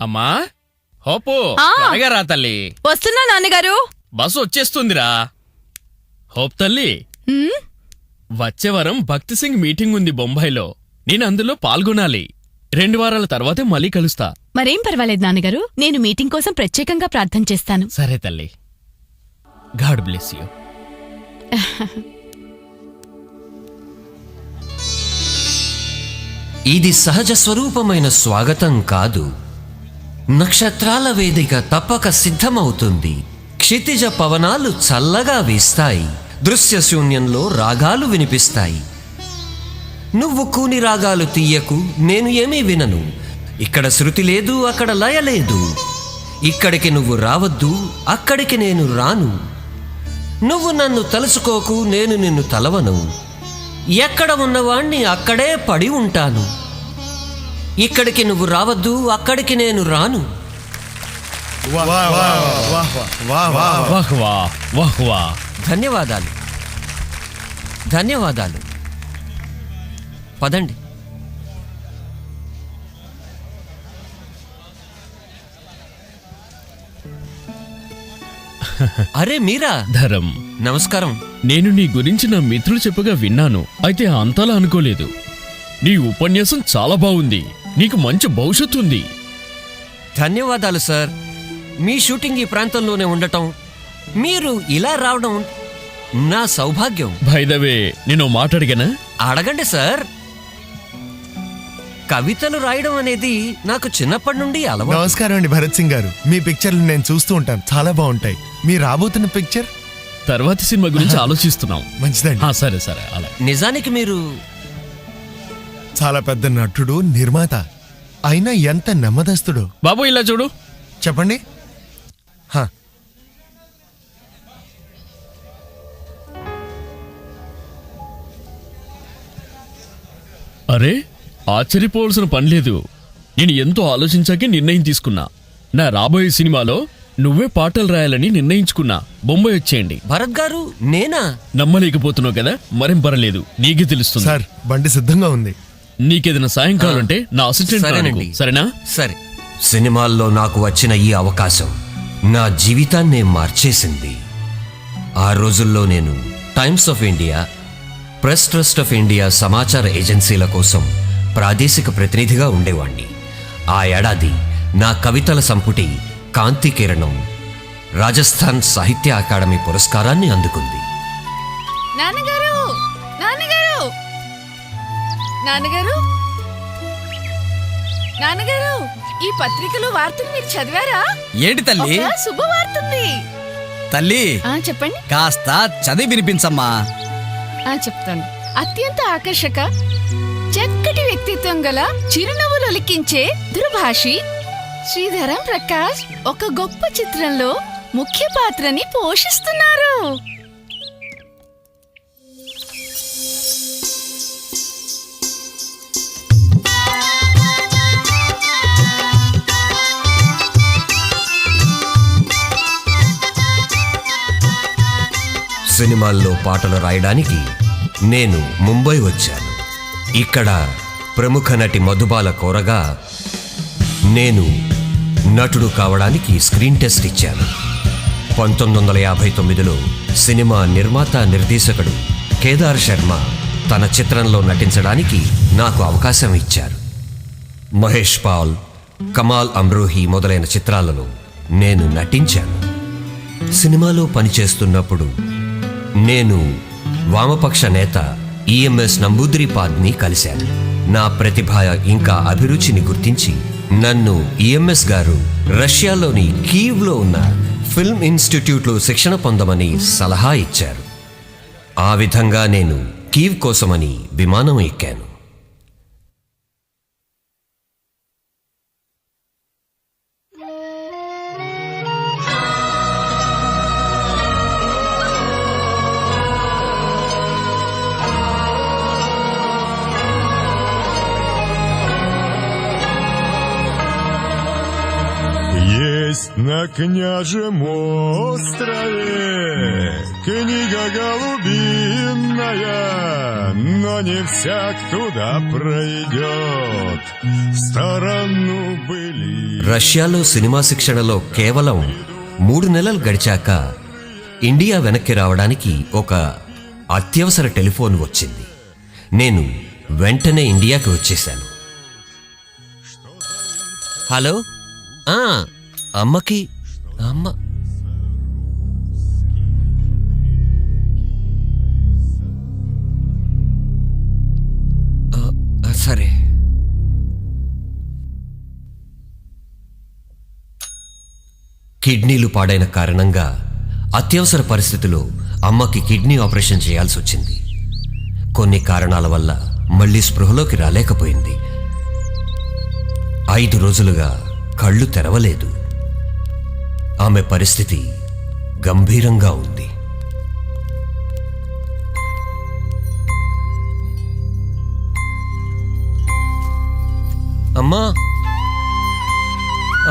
[SPEAKER 2] అమ్మా హోపు
[SPEAKER 5] ఆ.
[SPEAKER 2] త్వరగా రా తల్లి,
[SPEAKER 5] వస్తున్నా నాన్నగారు.
[SPEAKER 2] బస్సు వచ్చేస్తుందిరా. హోప్ తల్లి, వచ్చే వారం భక్తి సింగ్ మీటింగ్ ఉంది బొంబాయిలో. నేను అందులో పాల్గొనాలి. 2 వారాల తర్వాతే మళ్ళీ కలుస్తా.
[SPEAKER 5] మరేం పర్వాలేదు నాన్నగారు, నేను మీటింగ్ కోసం ప్రత్యేకంగా ప్రార్థన చేస్తాను.
[SPEAKER 2] సరే తల్లి, గాడ్ బ్లెస్ యూ.
[SPEAKER 1] ఇది సహజ స్వరూపమైన స్వాగతం కాదు. నక్షత్రాల వేదిక తప్పక సిద్ధమవుతుంది. క్షితిజ పవనాలు చల్లగా వీస్తాయి. దృశ్య శూన్యంలో రాగాలు వినిపిస్తాయి. నువ్వు కూని రాగాలు తీయకు, నేను ఏమీ వినను. ఇక్కడ శృతి లేదు, అక్కడ లయ లేదు. ఇక్కడికి నువ్వు రావద్దు, అక్కడికి నేను రాను. నువ్వు నన్ను తలుసుకోకు, నేను నిన్ను తలవను. ఎక్కడ ఉన్నవాణ్ణి అక్కడే పడి ఉంటాను. ఇక్కడికి నువ్వు రావద్దు, అక్కడికి నేను రాను.
[SPEAKER 2] వాహ్ వా.
[SPEAKER 1] ధన్యవాదాలు, ధన్యవాదాలు. పదండి. అరే మీరా,
[SPEAKER 2] ధరం,
[SPEAKER 1] నమస్కారం.
[SPEAKER 2] నేను నీ గురించి నా మిత్రులు చెప్పగా విన్నాను. అయితే అంతలా అనుకోలేదు. నీ ఉపన్యాసం చాలా బాగుంది. నీకు మంచి భవిష్యత్తు ఉంది.
[SPEAKER 1] ధన్యవాదాలు సార్. మీ షూటింగ్ ఈ ప్రాంతంలోనే ఉండటం, మీరు ఇలా రావడం నా సౌభాగ్యం.
[SPEAKER 2] భైదవే, నేను మాట అడిగానా?
[SPEAKER 1] అడగండి సార్. కవితలు రాయడం అనేది నాకు చిన్నప్పటి నుండి అలవాటు.
[SPEAKER 3] నమస్కారం అండి భరత్ సింగ్ గారు. మీ పిక్చర్లు నేను చూస్తూ ఉంటాను, చాలా బాగుంటాయి. మీ రాబోతున్న పిక్చర్
[SPEAKER 2] తర్వాతి సినిమా గురించి ఆలోచిస్తున్నాం.
[SPEAKER 3] మంచిదండి.
[SPEAKER 2] సరే సరే, అలా.
[SPEAKER 1] నిజానికి మీరు
[SPEAKER 3] చాలా పెద్ద నటుడు, నిర్మాత, అయినా ఎంత నెమ్మదస్తుడు.
[SPEAKER 2] బాబు ఇలా చూడు.
[SPEAKER 3] చెప్పండి. హా,
[SPEAKER 2] అరే, ఆశ్చర్యపోవాల్సిన పనిలేదు. నేను ఎంతో ఆలోచించాకే నిర్ణయం తీసుకున్నా. నా రాబోయే సినిమాలో నువ్వే పాటలు రాయాలని నిర్ణయించుకున్నా. బొంబాయి వచ్చేయండి.
[SPEAKER 1] భరత్ గారు, నేనా?
[SPEAKER 2] నమ్మలేకపోతున్నావు కదా? మరేం పర్లేదు, నీకే తెలుస్తుంది.
[SPEAKER 3] సార్ బండి సిద్ధంగా ఉంది.
[SPEAKER 2] నీకేదైనా సాయం కావాలంటే నా అసిస్టెంట్
[SPEAKER 1] సరేనండి.
[SPEAKER 2] సరేనా?
[SPEAKER 1] సరే. సినిమాల్లో నాకు వచ్చిన ఈ అవకాశం నా జీవితాన్నే మార్చేసింది. ఆ రోజుల్లో నేను times of India, press trust of India సమాచార ఏజెన్సీల కోసం ప్రాదేశిక ప్రతినిధిగా ఉండేవాణ్ణి. ఆ ఏడాది నా కవితల సంపుటి కాంతి కిరణం రాజస్థాన్ సాహిత్య అకాడమీ పురస్కారాన్ని అందుకుంది.
[SPEAKER 4] నాన్నగారు, నాన్నగారు, నాన్నగారు, నాన్నగారు, ఈ పత్రికలో వార్తను మీరు చదివారా?
[SPEAKER 6] ఏంటి తల్లి?
[SPEAKER 4] ఒక శుభవార్త ఉంది.
[SPEAKER 6] తల్లి
[SPEAKER 4] చెప్పండి.
[SPEAKER 6] కాస్త చదివి వినిపించమ్మా.
[SPEAKER 4] చెప్తాను. అత్యంత ఆకర్షక, చక్కటి వ్యక్తిత్వం గల, చిరునవ్వులు ఒలికించే దుర్భాషి శ్రీధరం ప్రకాష్ ఒక గొప్ప చిత్రంలో ముఖ్య పాత్రని పోషిస్తున్నారు.
[SPEAKER 1] సినిమాల్లో పాటలు రాయడానికి నేను ముంబై వచ్చాను. ఇక్కడ ప్రముఖ నటి మధుబాల కోరగా నేను నటుడు కావడానికి స్క్రీన్ టెస్ట్ ఇచ్చాను. 1959లో సినిమా నిర్మాత నిర్దేశకుడు కేదార్ శర్మ తన చిత్రంలో నటించడానికి నాకు అవకాశం ఇచ్చారు. మహేష్ పాల్, కమాల్ అమ్రోహి మొదలైన చిత్రాలలో నేను నటించాను. సినిమాలో పనిచేస్తున్నప్పుడు నేను వామపక్ష నేత ఈఎంఎస్ నంబూద్రిపాద్ని కలిశాను. నా ప్రతిభ ఇంకా అభిరుచిని గుర్తించి నన్ను ఈఎంఎస్ గారు రష్యాలోని కీవ్లో ఉన్న ఫిల్మ్ ఇన్స్టిట్యూట్లో శిక్షణ పొందమని సలహా ఇచ్చారు. ఆ విధంగా నేను కీవ్ కోసమని విమానం ఎక్కాను.
[SPEAKER 10] Есть на княжем острове книга голубиная, но не всяк туда пройдет в сторону были.
[SPEAKER 1] రష్యాలో సినిమా శిక్షణలో కేవలం 3 నెలలు గడిచాక ఇండియా వెనక్కి రావడానికి ఒక అత్యవసర టెలిఫోన్ వచ్చింది. నేను వెంటనే ఇండియాకి వచ్చేశాను. హలో, అమ్మకి అమ్మ సరే. కిడ్నీలు పాడైన కారణంగా అత్యవసర పరిస్థితిలో అమ్మకి కిడ్నీ ఆపరేషన్ చేయాల్సి వచ్చింది. కొన్ని కారణాల వల్ల మళ్ళీ స్పృహలోకి రాలేకపోయింది. 5 రోజులుగా కళ్ళు తెరవలేదు. ఆమె పరిస్థితి గంభీరంగా ఉంది. అమ్మా,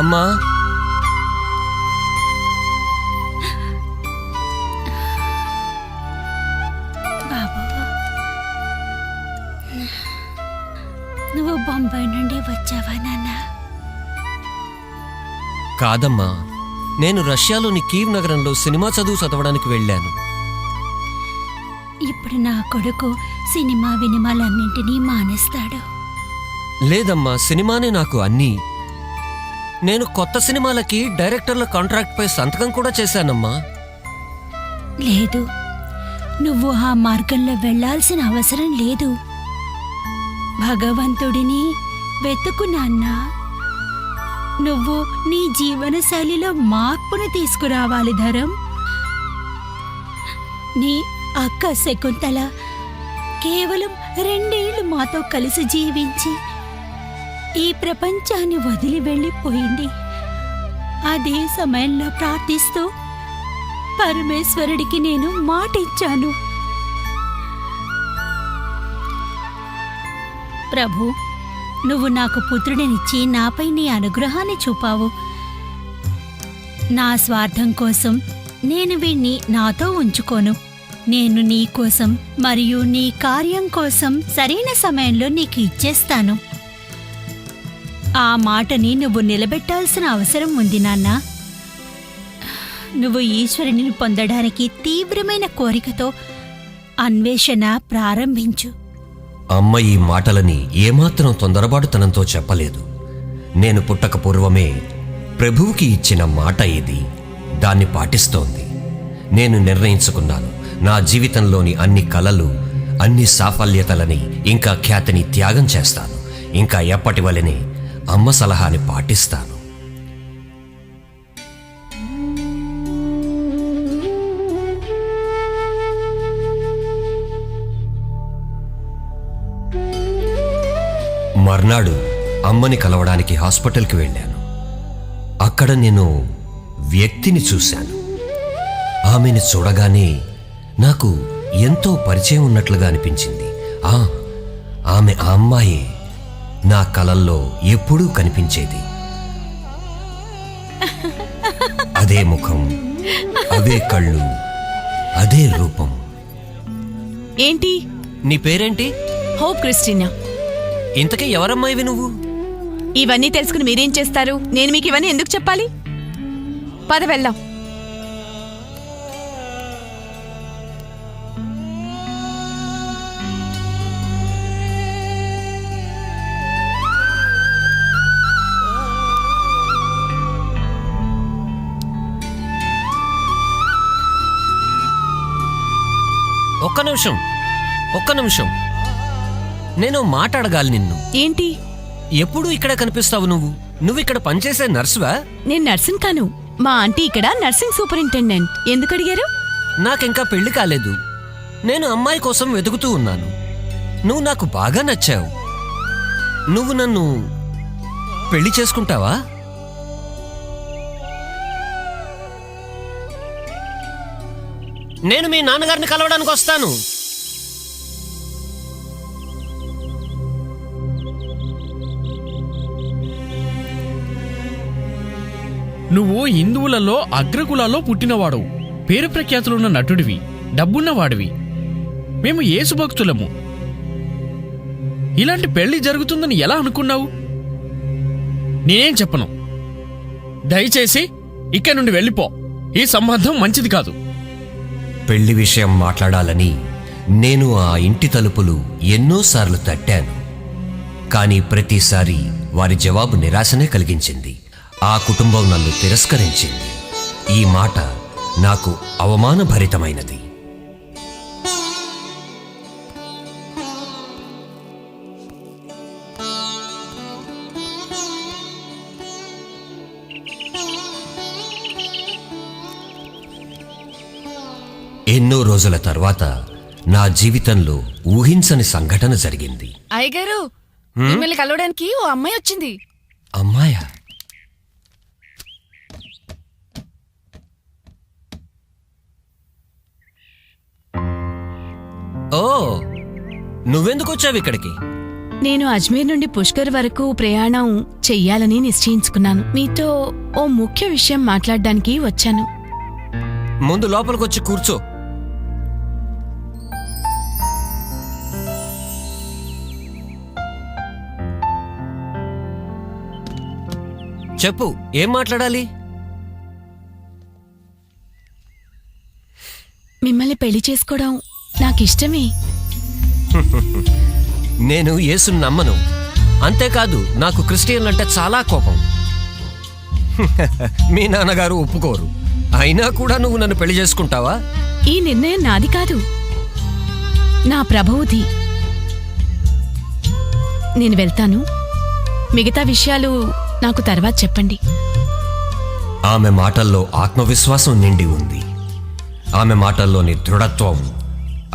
[SPEAKER 1] అమ్మా,
[SPEAKER 9] బాబు, నువ్వు బొంబాయి నుండి వచ్చావా నాన్న?
[SPEAKER 1] కాదమ్మా, నేను రష్యాలోని కీవ్ నగరంలో సినిమా చదవడానికి వెళ్ళాను.
[SPEAKER 9] ఇప్పుడు నా కొడుకు సినిమా వినిమాలన్నింటినీ మానేస్తాడు.
[SPEAKER 1] లేదమ్మా, సినిమానే నాకు అన్నీ. నేను కొత్త సినిమాలకి డైరెక్టర్ల కాంట్రాక్ట్పై సంతకం కూడా చేశానమ్మా.
[SPEAKER 9] లేదు, నువ్వు ఆ మార్గంలో వెళ్ళాల్సిన అవసరం లేదు. భగవంతుడిని వెతుకు నాన్నా. నువ్వు నీ జీవనశైలిలో మార్పును తీసుకురావాలి ధరం. నీ అక్క శకుంతల కేవలం 2 ఏళ్లు మాతో కలిసి జీవించి ఈ ప్రపంచాన్ని వదిలి వెళ్ళిపోయింది. అదే సమయంలో ప్రార్థిస్తూ పరమేశ్వరుడికి నేను మాటిచ్చాను. ప్రభు, నువ్వు నాకు పుత్రుడినిచ్చి నాపై నీ అనుగ్రహాన్ని చూపావు. నా స్వార్థం కోసం నేను వీణ్ణి నాతో ఉంచుకోను. నేను నీ కోసం మరియు నీ కార్యం కోసం సరైన సమయంలో నీకు ఇచ్చేస్తాను. ఆ మాటని నువ్వు నిలబెట్టాల్సిన అవసరం ఉంది నాన్నా. నువ్వు ఈశ్వరుని పొందడానికి తీవ్రమైన కోరికతో అన్వేషణ ప్రారంభించు.
[SPEAKER 1] అమ్మ ఈ మాటలని ఏమాత్రం తొందరపాటుతనంతో చెప్పలేదు. నేను పుట్టక పూర్వమే ప్రభువుకి ఇచ్చిన మాట ఇది. దాన్ని పాటిస్తోంది. నేను నిర్ణయించుకున్నాను, నా జీవితంలోని అన్ని కలలు, అన్ని సాఫల్యతలని, ఇంకా ఖ్యాతిని త్యాగం చేస్తాను. ఇంకా ఎప్పటి వలెనే అమ్మ సలహాని పాటిస్తాను. మర్నాడు అమ్మని కలవడానికి హాస్పిటల్కి వెళ్ళాను. అక్కడ నేను వ్యక్తిని చూశాను. ఆమెను చూడగానే నాకు ఎంతో పరిచయం ఉన్నట్లుగా అనిపించింది. ఆమె ఆ అమ్మాయే నా కలల్లో ఎప్పుడూ కనిపించేది. అదే ముఖం, అవే కళ్ళు, అదే రూపం.
[SPEAKER 5] ఏంటి?
[SPEAKER 1] నీ పేరేంటి?
[SPEAKER 5] Hope Christina.
[SPEAKER 1] ఇంతకీ ఎవరమ్మాయివి నువ్వు?
[SPEAKER 5] ఇవన్నీ తెలుసుకుని మీరేం చేస్తారు? నేను మీకు ఇవన్నీ ఎందుకు చెప్పాలి? పద వెళ్దాం.
[SPEAKER 1] ఒక్క నిమిషం, నేను మాట్లాడగాలి నిన్ను.
[SPEAKER 5] ఏంటి?
[SPEAKER 1] ఎప్పుడు ఇక్కడ కనిపిస్తావు నువ్వు ఇక్కడ పనిచేసే నర్సువా?
[SPEAKER 5] నేను నర్సింగ్ కాను. మా ఆంటీ ఇక్కడ నర్సింగ్ సూపరింటెండెంట్. ఎందుకు అడిగారు?
[SPEAKER 1] నాకింకా పెళ్లి కాలేదు. నేను అమ్మాయి కోసం వెతుకుతూ ఉన్నాను. నువ్వు నాకు బాగా నచ్చావు. నువ్వు నన్ను పెళ్లి చేసుకుంటావా? నేను మీ నాన్నగారిని కలవడానికి వస్తాను.
[SPEAKER 2] నువ్వు హిందువులలో అగ్రకులాల్లో పుట్టినవాడు, పేరు ప్రఖ్యాతులున్న నటుడివి, డబ్బున్నవాడివి. మేము యేసు భక్తులము. ఇలాంటి పెళ్లి జరుగుతుందని ఎలా అనుకున్నావు? నేనేం చెప్పను. దయచేసి ఇక్కడి నుండి వెళ్ళిపో. ఈ సంబంధం మంచిది కాదు.
[SPEAKER 1] పెళ్లి విషయం మాట్లాడాలని నేను ఆ ఇంటి తలుపులు ఎన్నోసార్లు తట్టాను. కానీ ప్రతిసారి వారి జవాబు నిరాశనే కలిగించింది. ఆ కుటుంబం నన్ను తిరస్కరించింది. ఈ మాట నాకు అవమానభరితమైనది. ఎన్నో రోజుల తర్వాత నా జీవితంలో ఊహించని సంఘటన జరిగింది.
[SPEAKER 4] అయ్యగారు, మిమ్మల్ని కలవడానికి ఓ అమ్మాయి వచ్చింది.
[SPEAKER 1] అమ్మాయా? ఓ, నువ్వెందుకు వచ్చావు ఇక్కడికి?
[SPEAKER 5] నేను అజ్మీర్ నుండి పుష్కర్ వరకు ప్రయాణం చెయ్యాలని నిశ్చయించుకున్నాను. మీతో ఓ ముఖ్య విషయం మాట్లాడడానికి వచ్చాను.
[SPEAKER 1] ముందు లోపలికొచ్చి కూర్చో. చెప్పు, ఏం మాట్లాడాలి?
[SPEAKER 5] మిమ్మల్ని పెళ్లి చేసుకోవడం నాకిష్టమే.
[SPEAKER 1] నేను యేసుని నమ్మను. అంతేకాదు, నాకు క్రిస్టియన్లంటే చాలా కోపం. మీ నాన్నగారు ఒప్పుకోరు. అయినా కూడా నువ్వు నన్ను పెళ్లి చేసుకుంటావా?
[SPEAKER 5] ఈ నిర్ణయం నాది కాదు, నా ప్రభువుది. నేను వెళ్తాను. మిగతా విషయాలు నాకు తర్వాత చెప్పండి.
[SPEAKER 1] ఆమె మాటల్లో ఆత్మవిశ్వాసం నిండి ఉంది. ఆమె మాటల్లోని దృఢత్వం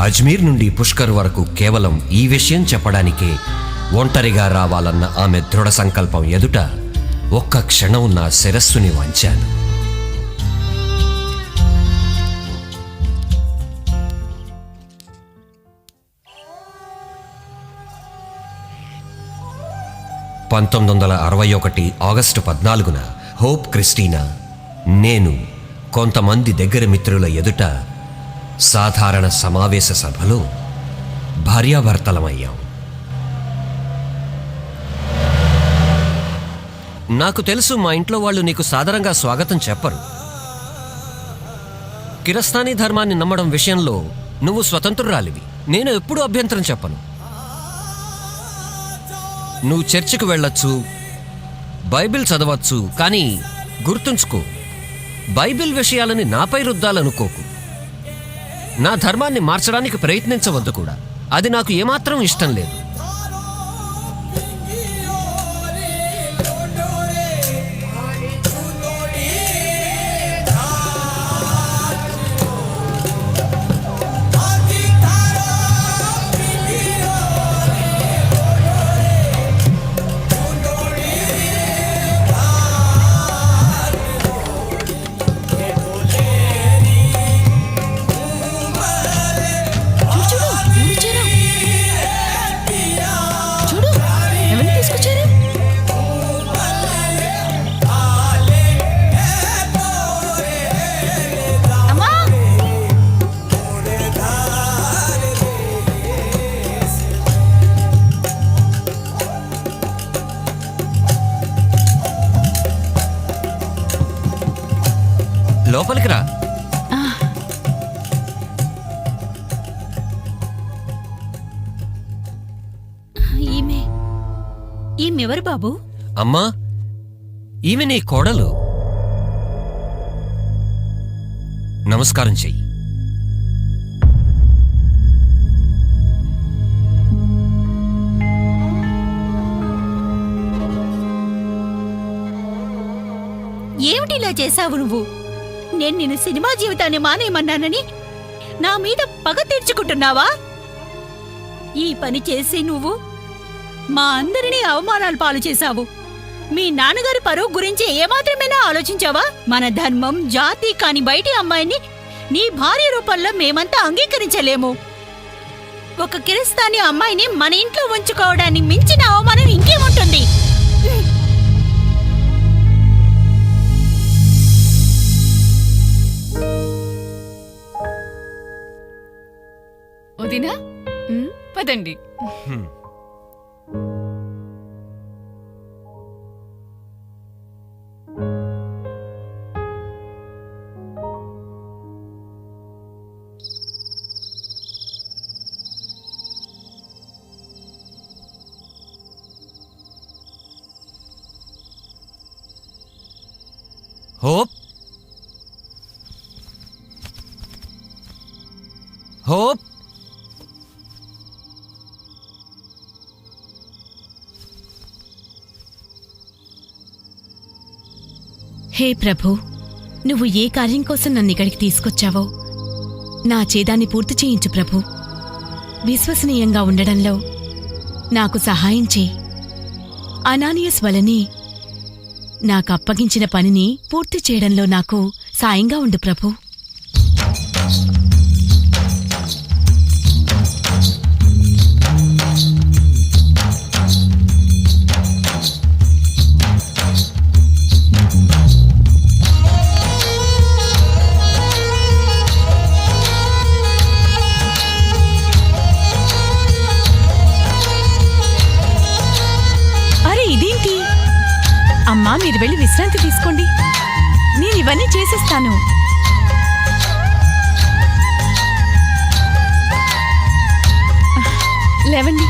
[SPEAKER 1] అజ్మీర్ నుండి పుష్కర్ వరకు కేవలం ఈ విషయం చెప్పడానికే ఒంటరిగా రావాలన్న ఆమె దృఢ సంకల్పం ఎదుట ఒక్క క్షణం నా శిరస్సుని వంచాను. ఆగస్టు 14 హోప్ క్రిస్టీనా, నేను కొంతమంది దగ్గర మిత్రుల ఎదుట సాధారణ సమావేశ సభలో భార్యాభర్తలమయ్యాం. నాకు తెలుసు, మా ఇంట్లో వాళ్ళు నీకు సాదరంగా స్వాగతం చెప్పరు. కిరస్తానీ ధర్మాన్ని నమ్మడం విషయంలో నువ్వు స్వతంత్రురాలివి. నేను ఎప్పుడూ అభ్యంతరం చెప్పను. నువ్వు చర్చికి వెళ్ళొచ్చు, బైబిల్ చదవచ్చు, కానీ గుర్తుంచుకో, బైబిల్ విషయాలని నాపై రుద్దాలనుకోకు. నా ధర్మాన్ని మార్చడానికి ప్రయత్నించవద్దు కూడా. అది నాకు ఏమాత్రం ఇష్టం లేదు.
[SPEAKER 5] చూడు, ఎవరిని తీసుకొచ్చారు?
[SPEAKER 4] అమ్మా,
[SPEAKER 1] లోపలికి రా.
[SPEAKER 9] ఈమెవరు బాబు?
[SPEAKER 1] అమ్మా, ఈమె నీ కోడలు. నమస్కారం చెయ్యి.
[SPEAKER 9] ఏమిటిలా చేశావు నువ్వు? నేను నిన్ను సినిమా జీవితాన్ని మానేయమన్నానని నా మీద పగ తీర్చుకుంటున్నావా? ఈ పని చేసి నువ్వు మా అందరినీ అవమానాలు పాలు చేశావు. మీ నాన్నగారి పరువు గురించి ఏమాత్రమైనా ఆలోచించావా? మన ధర్మం, జాతి కాని బయటి అమ్మాయిని నీ భార్య రూపంలో మేమంతా అంగీకరించలేము. ఒక కిరిస్తానీ అమ్మాయిని మన ఇంట్లో ఉంచుకోవడాన్ని మించిన అవమానం ఇంకేముంటుంది?
[SPEAKER 4] వదినా పదండి.
[SPEAKER 1] హోప్ హోప్
[SPEAKER 5] హే ప్రభు, నువ్వు ఏ కార్యం కోసం నన్ను ఇక్కడికి తీసుకొచ్చావో నా చేదాన్ని పూర్తి చేయించు ప్రభు. విశ్వసనీయంగా ఉండడంలో నాకు సహాయం చేయి. అనానియస్ వలనే నాకు అప్పగించిన పనిని పూర్తి చేయడంలో నాకు సాయంగా ఉండు ప్రభు. అమ్మా, మీరు వెళ్ళి విశ్రాంతి తీసుకోండి, నేను ఇవన్నీ చేసేస్తాను. లేవండి.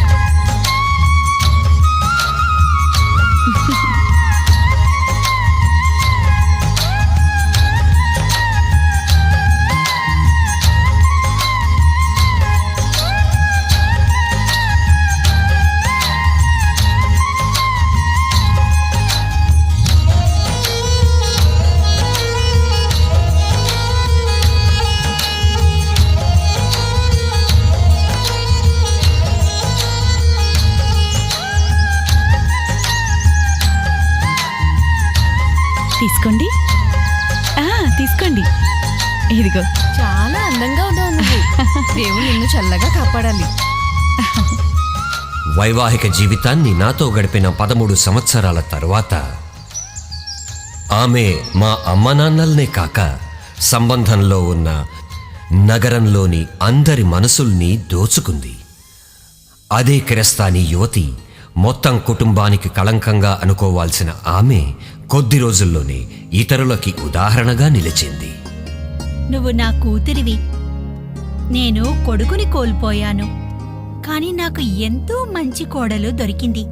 [SPEAKER 5] తీసుకోండి, తీసుకోండి. ఇదిగో.
[SPEAKER 4] చాలా అందంగా ఉన్నావు నువ్వు. దేవుడు నిన్ను చల్లగా కాపాడాలి.
[SPEAKER 1] వైవాహిక జీవితాన్ని నాతో గడిపిన 13 సంవత్సరాల తరువాత ఆమె మా అమ్మనాన్నల్నే కాక సంబంధంలో ఉన్న నగరంలోని అందరి మనసుల్ని దోచుకుంది. అదే కిరస్తానీ యువతి మొత్తం కుటుంబానికి కళంకంగా అనుకోవాల్సిన ఆమె కొద్ది రోజుల్లోనే ఇతరులకి ఉదాహరణగా నిలిచింది.
[SPEAKER 9] నువ్వు నా కూతురివి. నేను కొడుకుని కోల్పోయాను, కానీ నాకు ఎంతో మంచి కోడలు దొరికింది.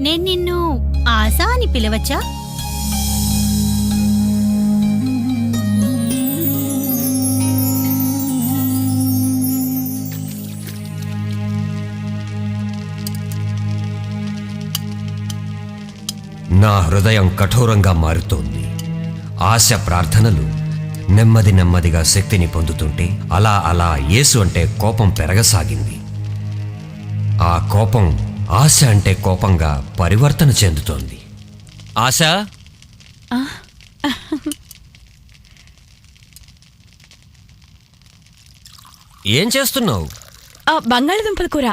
[SPEAKER 9] నేను నిన్ను ఆశా అని పిలవచ్చా?
[SPEAKER 1] నా హృదయం కఠోరంగా మారుతోంది. ఆశ ప్రార్థనలు నెమ్మది నెమ్మదిగా శక్తిని పొందుతుంటే అలా అలా యేసు అంటే కోపం పెరగసాగింది. ఆ కోపం ఆశ అంటే కోపంగా పరివర్తన చెందుతోంది. ఆశ, ఏం చేస్తున్నావు?
[SPEAKER 5] బంగాళదుంపల కూర.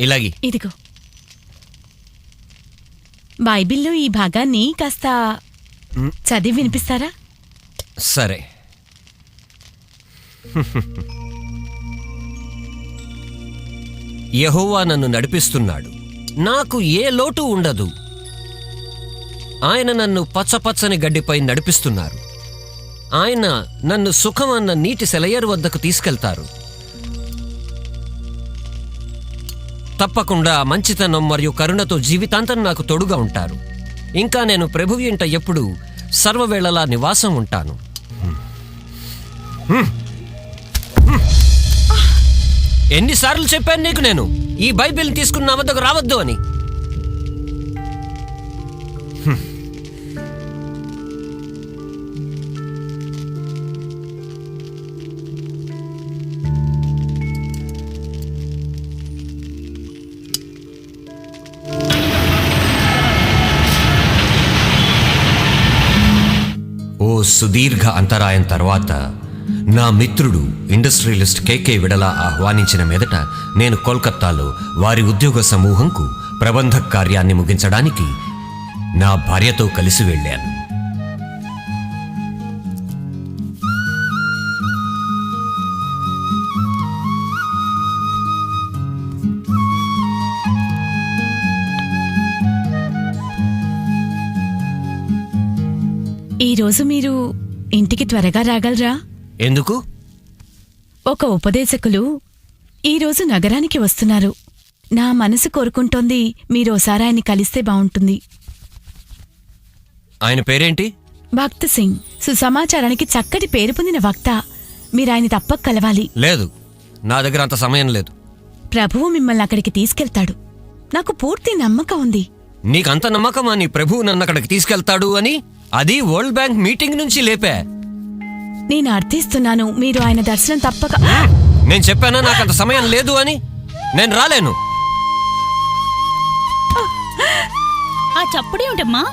[SPEAKER 1] ఇలాగి.
[SPEAKER 5] ఇదిగో. బైబిల్లో ఈ భాగాన్ని కాస్త చదివి వినిపిస్తారా?
[SPEAKER 1] సరే. యెహోవా నన్ను నడిపిస్తున్నాడు, నాకు ఏ లోటు ఉండదు. ఆయన నన్ను పచ్చపచ్చని గడ్డిపై నడిపిస్తున్నారు. ఆయన నన్ను సుఖం అన్న నీటి సెలయేరు వద్దకు తీసుకెళ్తారు. తప్పకుండా మంచితనం మరియు కరుణతో జీవితాంతం నాకు తోడుగా ఉంటారు. ఇంకా నేను ప్రభువు ఇంట ఎప్పుడు సర్వవేళలా నివాసం ఉంటాను. ఎన్నిసార్లు చెప్పాను నీకు నేను ఈ బైబిల్ తీసుకున్న వద్దకు రావద్దు అని? ఓ సుదీర్ఘ అంతరాయం తర్వాత నా మిత్రుడు ఇండస్ట్రియలిస్ట్ కేకే విడల ఆహ్వానించిన మీదట నేను కోల్కత్తాలో వారి ఉద్యోగ సమూహంకు ప్రబంధ కార్యాన్ని ముగించడానికి నా భార్యతో కలిసి వెళ్ళాను.
[SPEAKER 5] ఈరోజు మీరు ఇంటికి త్వరగా రాగలరా?
[SPEAKER 1] ఎందుకు?
[SPEAKER 5] ఒక ఉపదేశకులు ఈరోజు నగరానికి వస్తున్నారు. నా మనసు కోరుకుంటోంది మీరోసారి ఆయన్ని కలిస్తే బావుంటుంది.
[SPEAKER 1] ఆయన పేరేంటి?
[SPEAKER 5] భక్త్ సింగ్ సుసమాచారానికి చక్కటి పేరు పొందిన వక్త. మీరాయన్ని తప్పక కలవాలి.
[SPEAKER 1] లేదు, నా దగ్గర అంత సమయం లేదు.
[SPEAKER 5] ప్రభువు మిమ్మల్ని అక్కడికి తీసుకెళ్తాడు. నాకు పూర్తి నమ్మకం ఉంది.
[SPEAKER 1] నీకంత నమ్మకమా నీ ప్రభువు నన్ను అక్కడికి తీసుకెళ్తాడు అని? అది వరల్డ్ బ్యాంక్ మీటింగ్ నుంచి లేపా.
[SPEAKER 5] నేను అర్థిస్తున్నాను, మీరు ఆయన దర్శనం తప్పక.
[SPEAKER 1] నేను చెప్పానా నాకంత సమయం లేదు అని? నేను రాలేను.
[SPEAKER 9] ఆ చప్పుడేమిటమ్మా?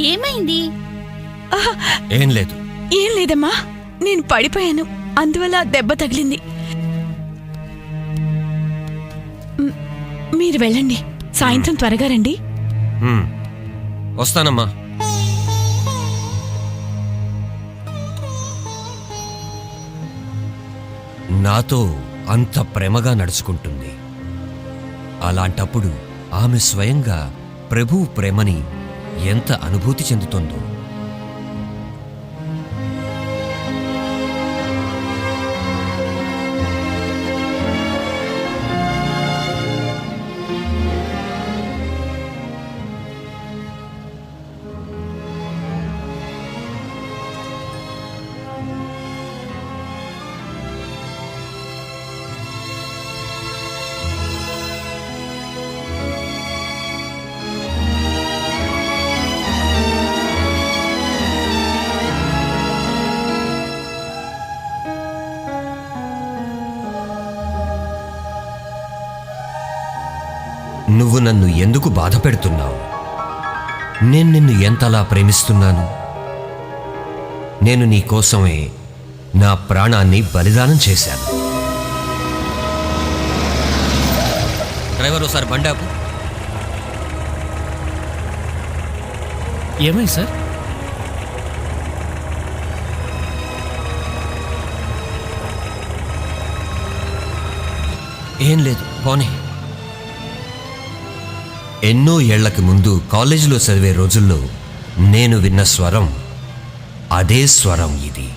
[SPEAKER 9] ఏమైంది?
[SPEAKER 1] ఏం లేదు.
[SPEAKER 5] ఏం లేదమ్మా, నేను పడిపోయాను, అందువల్ల దెబ్బ తగిలింది. మీరు వెళ్ళండి, సాయంత్రం త్వరగా రండి.
[SPEAKER 1] వస్తానమ్మా. నాతో అంత ప్రేమగా నడుచుకుంటుంది. అలాంటప్పుడు ఆమె స్వయంగా ప్రభువు ప్రేమని ఎంత అనుభూతి చెందుతుందో. నువ్వు నన్ను ఎందుకు బాధ పెడుతున్నావు? నేను నిన్ను ఎంతలా ప్రేమిస్తున్నాను. నేను నీ కోసమే నా ప్రాణాన్ని బలిదానం చేశాను. డ్రైవర్ ఒకసారి బండి ఆపు.
[SPEAKER 2] ఏమైంది సార్?
[SPEAKER 1] ఏం లేదు, పోనీ. ఎన్నో ఏళ్లకి ముందు కాలేజీలో చదివే రోజుల్లో నేను విన్న స్వరం అదే స్వరం ఇది.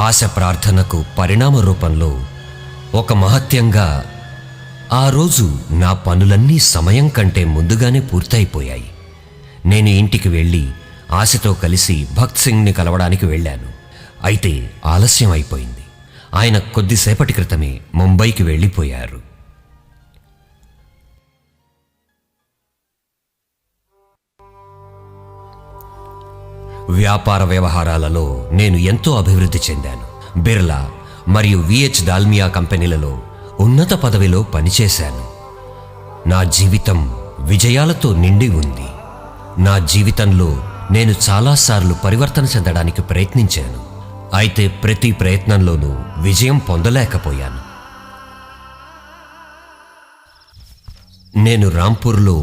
[SPEAKER 1] ఆశ ప్రార్థనకు పరిణామ రూపంలో ఒక మహత్యంగా ఆ రోజు నా పనులన్నీ సమయం కంటే ముందుగానే పూర్తయిపోయాయి. నేను ఇంటికి వెళ్ళి ఆశతో కలిసి భక్త్ సింగ్ని కలవడానికి వెళ్ళాను. అయితే ఆలస్యం అయిపోయింది. ఆయన కొద్దిసేపటి క్రితమే ముంబైకి వెళ్ళిపోయారు. వ్యాపార వ్యవహారాలలో నేను ఎంతో అభివృద్ధి చెందాను. బిర్లా మరియు విహెచ్ దాల్మియా కంపెనీలలో ఉన్నత పదవిలో పనిచేశాను. నా జీవితం విజయాలతో నిండి ఉంది. నా జీవితంలో నేను చాలాసార్లు పరివర్తన చెందడానికి ప్రయత్నించాను. అయితే ప్రతి ప్రయత్నంలోనూ విజయం పొందలేకపోయాను. నేను రాంపూర్లో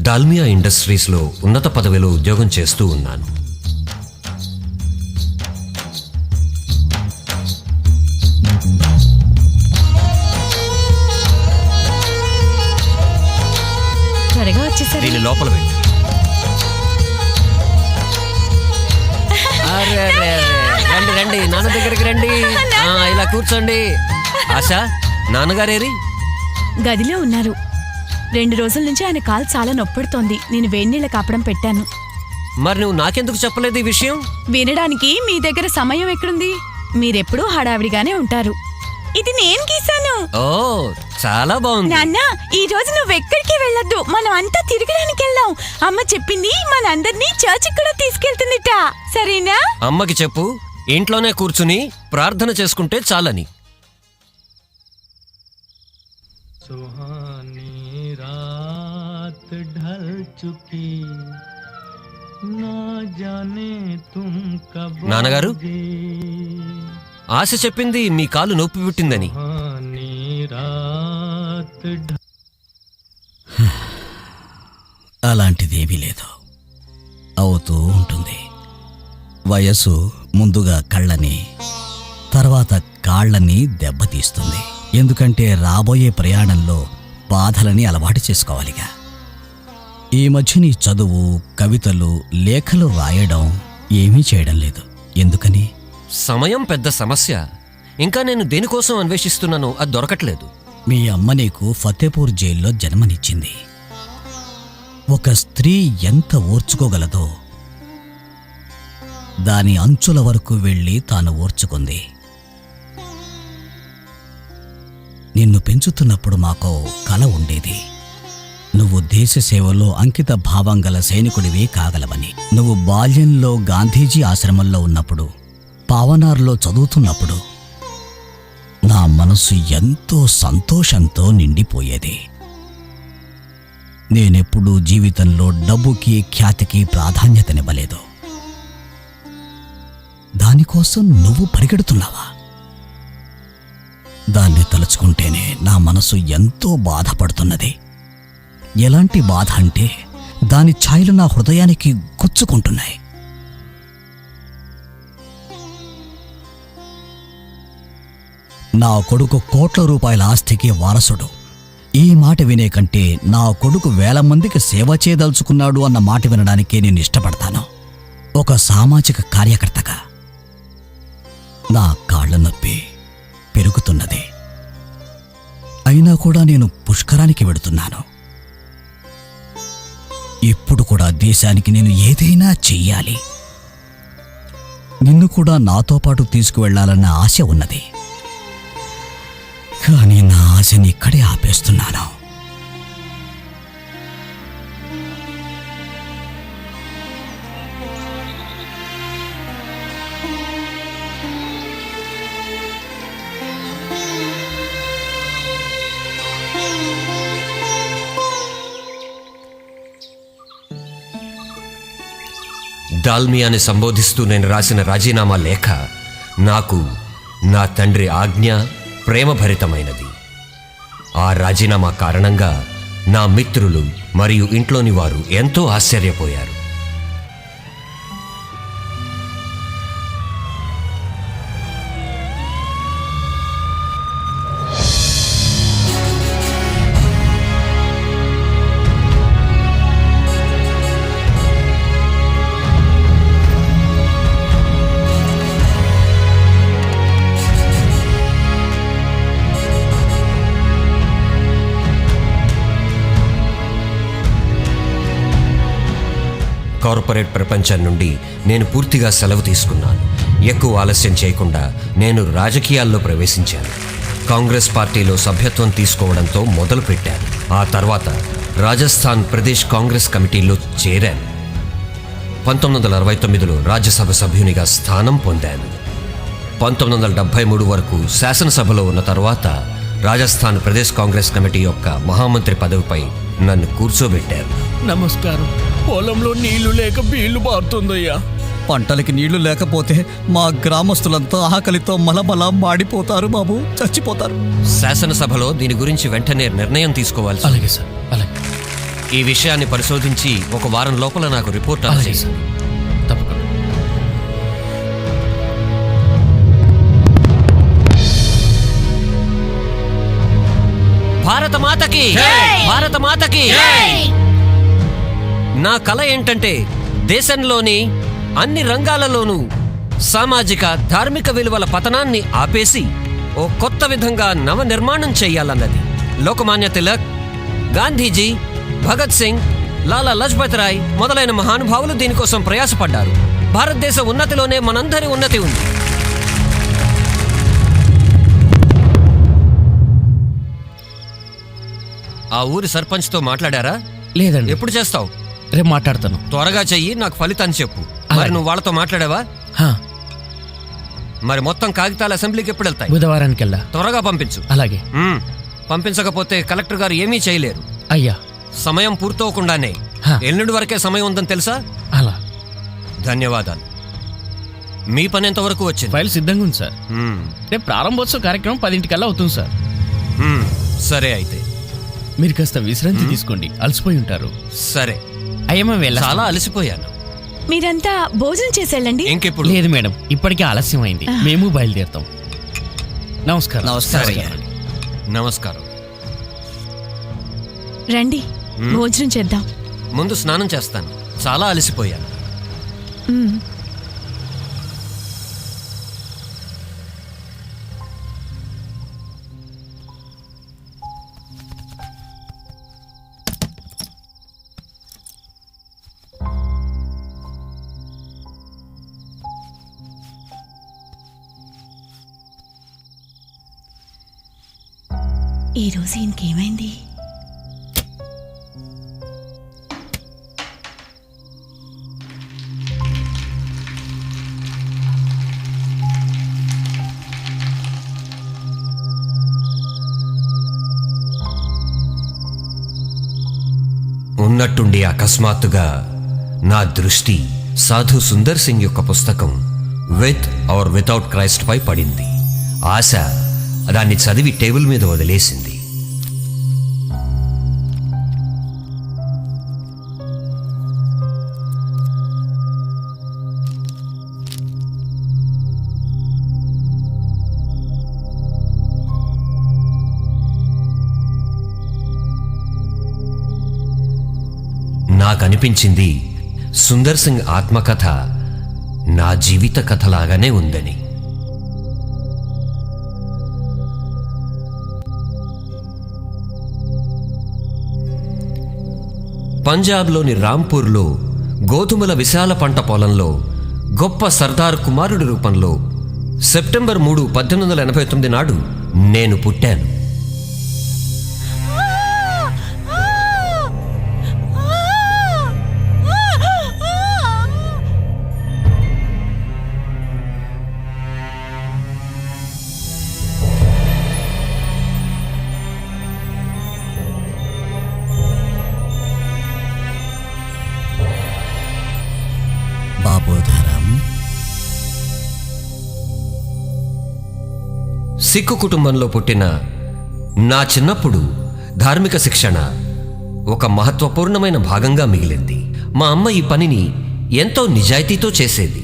[SPEAKER 1] దాల్మియా ఇండస్ట్రీస్లో ఉన్నత పదవిలో ఉద్యోగం చేస్తూ ఉన్నాను.
[SPEAKER 5] త్వరగా వచ్చేసరి
[SPEAKER 1] దీని లోపల వెళ్ళి రండి రండి, నాన్న దగ్గరికి రండి. ఇలా కూర్చోండి. ఆశా, నాన్నగారేరి?
[SPEAKER 5] గదిలో ఉన్నారు. 2 రోజుల నుంచి ఆయన కాలు చాలా నొప్పెడుతోంది. నేను వేడినీళ్ళ కాపడం పెట్టాను.
[SPEAKER 1] మరి నువ్వు నాకెందుకు చెప్పలేదు ఈ విషయం?
[SPEAKER 5] వినడానికి మీ దగ్గర సమయం ఎక్కడుంది? మీరెప్పుడూ హడావిడిగానే ఉంటారు. ఇది నేను గీశాను.
[SPEAKER 1] ఓ, చాలా బాగుంది.
[SPEAKER 5] నాన్న ఈ రోజు నువ్వు ఎక్కడికి వెళ్ళొద్దు, మనం అంతా తిరగడానికి వెళ్దాం. అమ్మ చెప్పింది మనందరినీ చర్చికి కూడా తీసుకెళ్తుందిట, సరేనా?
[SPEAKER 1] అమ్మకి చెప్పు ఇంట్లోనే కూర్చుని ప్రార్థన చేసుకుంటే చాలని.
[SPEAKER 11] सुहानी रात ढल चुकी ना जाने तुम कब
[SPEAKER 1] నాన్నగారు, ఆశ చెప్పింది మీ కాలు నొప్పి పుట్టిందని.
[SPEAKER 11] सुहानी रात
[SPEAKER 6] అలాంటిదేమీ లేదు, అవుతూ ఉంటుంది. వయసు ముందుగా కళ్ళని తర్వాత కాళ్ళని దెబ్బతీస్తుంది. ఎందుకంటే రాబోయే ప్రయాణంలో బాధలని అలవాటు చేసుకోవాలిగా. ఈ మధ్య నీ చదువు, కవితలు, లేఖలు రాయడం ఏమీ చేయడం లేదు. ఎందుకని?
[SPEAKER 1] సమయం పెద్ద సమస్య. ఇంకా నేను దేనికోసం అన్వేషిస్తున్నానో అది దొరకట్లేదు.
[SPEAKER 6] మీ అమ్మ నీకు ఫతేపూర్ జైల్లో జన్మనిచ్చింది. ఒక స్త్రీ ఎంత ఓర్చుకోగలదో దాని అంచుల వరకు వెళ్ళి తాను ఓర్చుకుంది. నిన్ను పెంచుతున్నప్పుడు మాకో కల ఉండేది. నువ్వు దేశ సేవలో అంకిత భావం గల సైనికుడివి కాగలవని. నువ్వు బాల్యంలో గాంధీజీ ఆశ్రమంలో ఉన్నప్పుడు, పావనార్లో చదువుతున్నప్పుడు నా మనసు ఎంతో సంతోషంతో నిండిపోయేది. నేనెప్పుడూ జీవితంలో డబ్బుకి, ఖ్యాతికి ప్రాధాన్యతనివ్వలేదు. దానికోసం నువ్వు పరిగెడుతున్నావా? దాన్ని తలుచుకుంటేనే నా మనసు ఎంతో బాధపడుతున్నది. ఎలాంటి బాధ అంటే దాని ఛాయలు నా హృదయానికి గుచ్చుకుంటున్నాయి. నా కొడుకు కోట్ల రూపాయల ఆస్తికి వారసుడు. ఈ మాట వినే కంటే నా కొడుకు 1000 మందికి సేవ చేయదలుచుకున్నాడు అన్న మాట వినడానికే నేను ఇష్టపడతాను. ఒక సామాజిక కార్యకర్తగా నా కాళ్ళ నొప్పి పెరుగుతున్నది. అయినా కూడా నేను పుష్కరానికి వెడుతున్నాను. ఇప్పుడు కూడా దేశానికి నేను ఏదైనా చెయ్యాలి. నిన్ను కూడా నాతో పాటు తీసుకువెళ్లాలన్న ఆశ ఉన్నది. కానీ నా ఆశని ఇక్కడే ఆపేస్తున్నాను.
[SPEAKER 1] దాల్మియాని సంబోధిస్తూ నేను రాసిన రాజీనామా లేఖ నాకు నా తండ్రి ఆజ్ఞ ప్రేమభరితమైనది. ఆ రాజీనామా కారణంగా నా మిత్రులు మరియు ఇంట్లోని వారు ఎంతో ఆశ్చర్యపోయారు. కార్పొరేట్ ప్రపంచం నుండి నేను పూర్తిగా సెలవు తీసుకున్నాను. ఎక్కువ ఆలస్యం చేయకుండా నేను రాజకీయాల్లో ప్రవేశించాను. కాంగ్రెస్ పార్టీలో సభ్యత్వం తీసుకోవడంతో మొదలుపెట్టాను. ఆ తర్వాత రాజస్థాన్ ప్రదేశ్ కాంగ్రెస్ కమిటీలో చేరాను. 1969లో రాజ్యసభ సభ్యునిగా స్థానం పొందాను. 1973 వరకు శాసనసభలో ఉన్న తర్వాత రాజస్థాన్ ప్రదేశ్ కాంగ్రెస్ కమిటీ యొక్క మహామంత్రి పదవిపై నన్ను కూర్చోబెట్టారు.
[SPEAKER 2] నమస్కారం. పొలంలో నీళ్లు లేక బీళ్లు పారుతుందయ్యా.
[SPEAKER 6] పంటలకి నీళ్లు లేకపోతే మా గ్రామస్తులంతా ఆకలితో మలమల మాడిపోతారు బాబు, చచ్చిపోతారు.
[SPEAKER 1] శాసనసభలో దీని గురించి వెంటనే నిర్ణయం తీసుకోవాలి.
[SPEAKER 2] అలాగే సార్, అలాగే.
[SPEAKER 1] ఈ విషయాన్ని పరిశోధించి 1 వారం లోపల నాకు రిపోర్ట్
[SPEAKER 2] అలాగే సార్, తప్పకుండా.
[SPEAKER 1] భారత మాతకి, భారత మాతకి. నా కల ఏంటంటే దేశంలోని అన్ని రంగాలలోనూ సామాజిక ధార్మిక విలువల పతనాన్ని ఆపేసి ఓ కొత్త విధంగా నవనిర్మాణం చెయ్యాలన్నది. లోకమాన్య తిలక్, గాంధీజీ, భగత్ సింగ్, లాలా లజపత్ రాయ్ మొదలైన మహానుభావులు దీనికోసం ప్రయాసపడ్డారు. భారతదేశ ఉన్నతిలోనే మనందరి ఉన్నతి ఉంది. ఆ ఊరి సర్పంచ్తో మాట్లాడారా?
[SPEAKER 2] లేదండి.
[SPEAKER 1] ఎప్పుడు చేస్తావు?
[SPEAKER 2] రేపు మాట్లాడతాను.
[SPEAKER 1] త్వరగా చెయ్యి, నాకు ఫలితాన్ని చెప్పు. మరి నువ్వు వాళ్ళతో మాట్లాడావా?
[SPEAKER 2] హా,
[SPEAKER 1] మరి మొత్తం కాగితాలు అసెంబ్లీకి ఎప్పుడు వెళ్తాయి?
[SPEAKER 2] బుధవారానికి వెళ్ళా.
[SPEAKER 1] త్వరగా పంపించు.
[SPEAKER 2] అలాగే
[SPEAKER 1] పంపించకపోతే కలెక్టర్ గారు ఏమీ చేయలేరు.
[SPEAKER 2] అయ్యా.
[SPEAKER 1] సమయం పూర్తవకుండానే
[SPEAKER 2] హా.
[SPEAKER 1] ఎల్లుండి వరకే సమయం ఉందని తెలుసా?
[SPEAKER 2] అలా.
[SPEAKER 1] ధన్యవాదాలు. మీ పని ఎంతవరకు వచ్చింది?
[SPEAKER 2] ఫైల్ సిద్ధంగా ఉంది సార్.
[SPEAKER 1] మ్మ్.
[SPEAKER 2] రేపు ప్రారంభోత్సవ కార్యక్రమం 10 అవుతుంది సార్.
[SPEAKER 1] సరే అయితే.
[SPEAKER 2] మీరు కాస్త విశ్రాంతి తీసుకోండి, అలసిపోయి ఉంటారు.
[SPEAKER 1] సరే.
[SPEAKER 2] అయ్యమ్మ వెళ్ళ.
[SPEAKER 1] చాలా అలసిపోయాను.
[SPEAKER 5] మీరంతా భోజనం చేసేళ్ళండి.
[SPEAKER 1] ఇంకెప్పుడు?
[SPEAKER 2] లేదు మేడం, ఇప్పటికే ఆలస్యం అయింది. మేము బయలుదేరుతాం. నమస్కారం.
[SPEAKER 6] నమస్కారం.
[SPEAKER 1] సరే. నమస్కారం.
[SPEAKER 5] రండి, భోజనం చేద్దాం.
[SPEAKER 1] ముందు స్నానం చేస్తాను, చాలా అలసిపోయాను.
[SPEAKER 5] ఈ రోజు ఇంకేమైంది?
[SPEAKER 1] ఉన్నట్టుండి అకస్మాత్తుగా నా దృష్టి సాధు సుందర్ సింగ్ యొక్క పుస్తకం విత్ ఆర్ వితౌట్ క్రైస్ట్ పై పడింది. ఆశ దాన్ని చదివి టేబుల్ మీద వదిలేసింది. నాకనిపించింది సుందర్ సింగ్ ఆత్మకథ నా జీవిత కథలాగానే ఉందని. పంజాబ్లోని రాంపూర్లో గోధుమల విశాల పంట పొలంలో గొప్ప సర్దార్ కుమారుడి రూపంలో సెప్టెంబర్ 3, 1889 నాడు నేను పుట్టాను.
[SPEAKER 6] బాబోధారం.
[SPEAKER 1] సిక్కు కుటుంబంలో పుట్టిన నా చిన్నప్పుడు ధార్మిక శిక్షణ ఒక మహత్వపూర్ణమైన భాగంగా మిగిలింది. మా అమ్మ ఈ పనిని ఎంతో నిజాయితీతో చేసేది.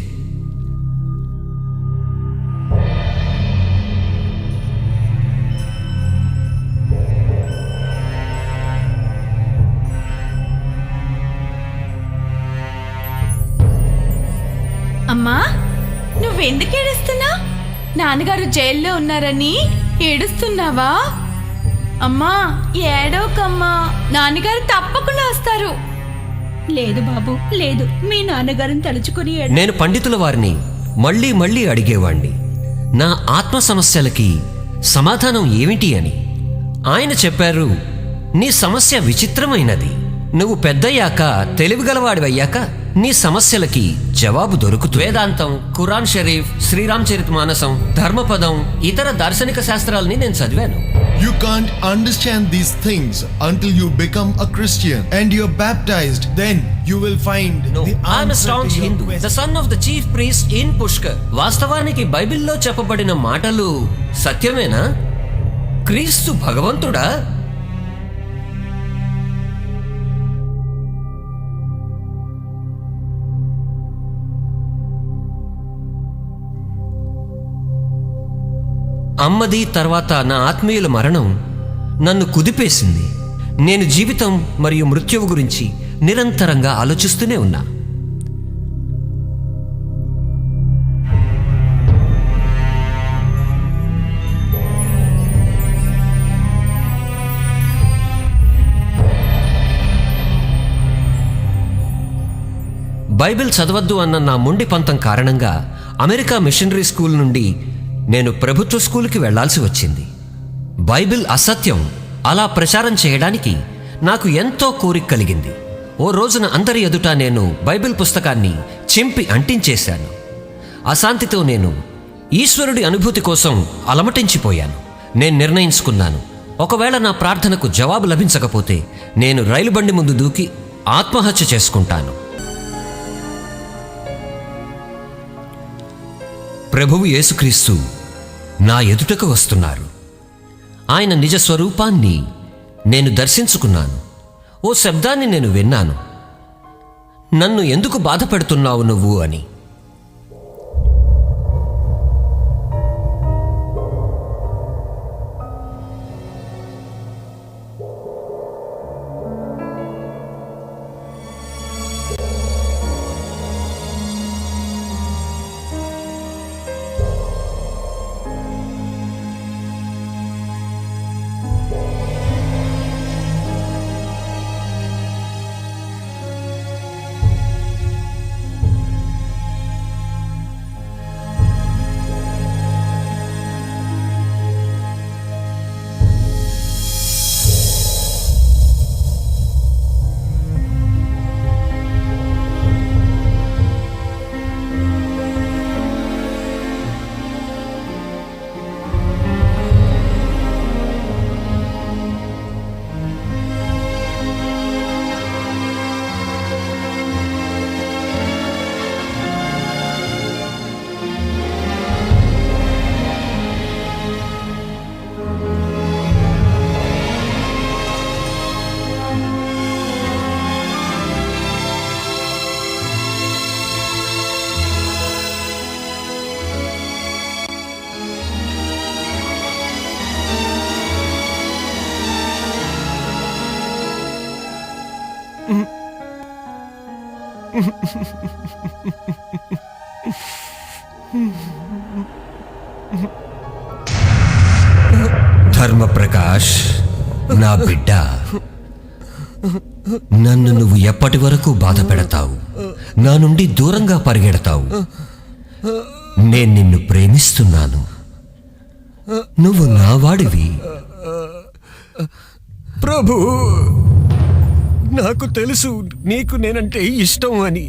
[SPEAKER 5] అమ్మా, నువ్వెందుకు ఏడుస్తున్నా? నాన్నగారు జైల్లో ఉన్నారని ఏడుస్తున్నావా? అమ్మా, ఏడోకమ్మా, నాన్నగారు తప్పకుండా వస్తారు.
[SPEAKER 9] లేదు బాబు, లేదు. మీ నాన్నగారిని తలుచుకుని
[SPEAKER 1] నేను పండితుల వారిని మళ్ళీ మళ్ళీ అడిగేవాణ్ణి నా ఆత్మ సమస్యలకి సమాధానం ఏమిటి అని. ఆయన చెప్పారు, నీ సమస్య విచిత్రమైనది. నువ్వు పెద్దయ్యాక, తెలివిగలవాడివయ్యాక నీ సమస్యలకి జవాబు దొరుకుతుంది. వేదాంతం, ఖురాన్ షరీఫ్, శ్రీరామ్ చరిత్ మానసం, ధర్మపదం, ఇతర దార్శనిక శాస్త్రాలని నేను చదివాను.
[SPEAKER 3] You can't understand these things until you become a Christian and you're baptized. Then you will find
[SPEAKER 1] No,
[SPEAKER 3] the
[SPEAKER 1] I'm a
[SPEAKER 3] answer
[SPEAKER 1] staunch
[SPEAKER 3] to your
[SPEAKER 1] Hindu, the
[SPEAKER 3] question.
[SPEAKER 1] son of the chief priest in Pushkar. వాస్తవానికి బైబిల్లో చెప్పబడిన మాటలు సత్యమేనా? క్రీస్తు భగవంతుడా? అమ్మది, తర్వాత నా ఆత్మీయుల మరణం నన్ను కుదిపేసింది. నేను జీవితం మరియు మృత్యువు గురించి నిరంతరంగా ఆలోచిస్తూనే ఉన్నా. బైబిల్ చదవద్దు అన్న నా మొండి పంతం కారణంగా అమెరికా మిషనరీ స్కూల్ నుండి నేను ప్రభుత్వ స్కూల్కి వెళ్లాల్సి వచ్చింది. బైబిల్ అసత్యం అలా ప్రచారం చేయడానికి నాకు ఎంతో కోరిక కలిగింది. ఓ రోజున అందరి ఎదుట నేను బైబిల్ పుస్తకాన్ని చింపి అంటించేశాను. అశాంతితో నేను ఈశ్వరుడి అనుభూతి కోసం అలమటించిపోయాను. నేను నిర్ణయించుకున్నాను, ఒకవేళ నా ప్రార్థనకు జవాబు లభించకపోతే నేను రైలు బండి ముందు దూకి ఆత్మహత్య చేసుకుంటాను. ప్రభువు యేసుక్రీస్తు నా ఎదుటకు వస్తున్నారు. ఆయన నిజ స్వరూపాన్ని నేను దర్శించుకున్నాను. ఓ శబ్దాన్ని నేను విన్నాను, నన్ను ఎందుకు బాధ పెడుతున్నావు నువ్వు అని. ధర్మప్రకాష్, నా బిడ్డ, నన్ను నువ్వు ఎప్పటి వరకు బాధ పెడతావు? నా నుండి దూరంగా పరిగెడతావు? నేను నిన్ను ప్రేమిస్తున్నాను. నువ్వు నా వాడివి. ప్రభు, నాకు తెలుసు నీకు నేనంటే ఇష్టం అని.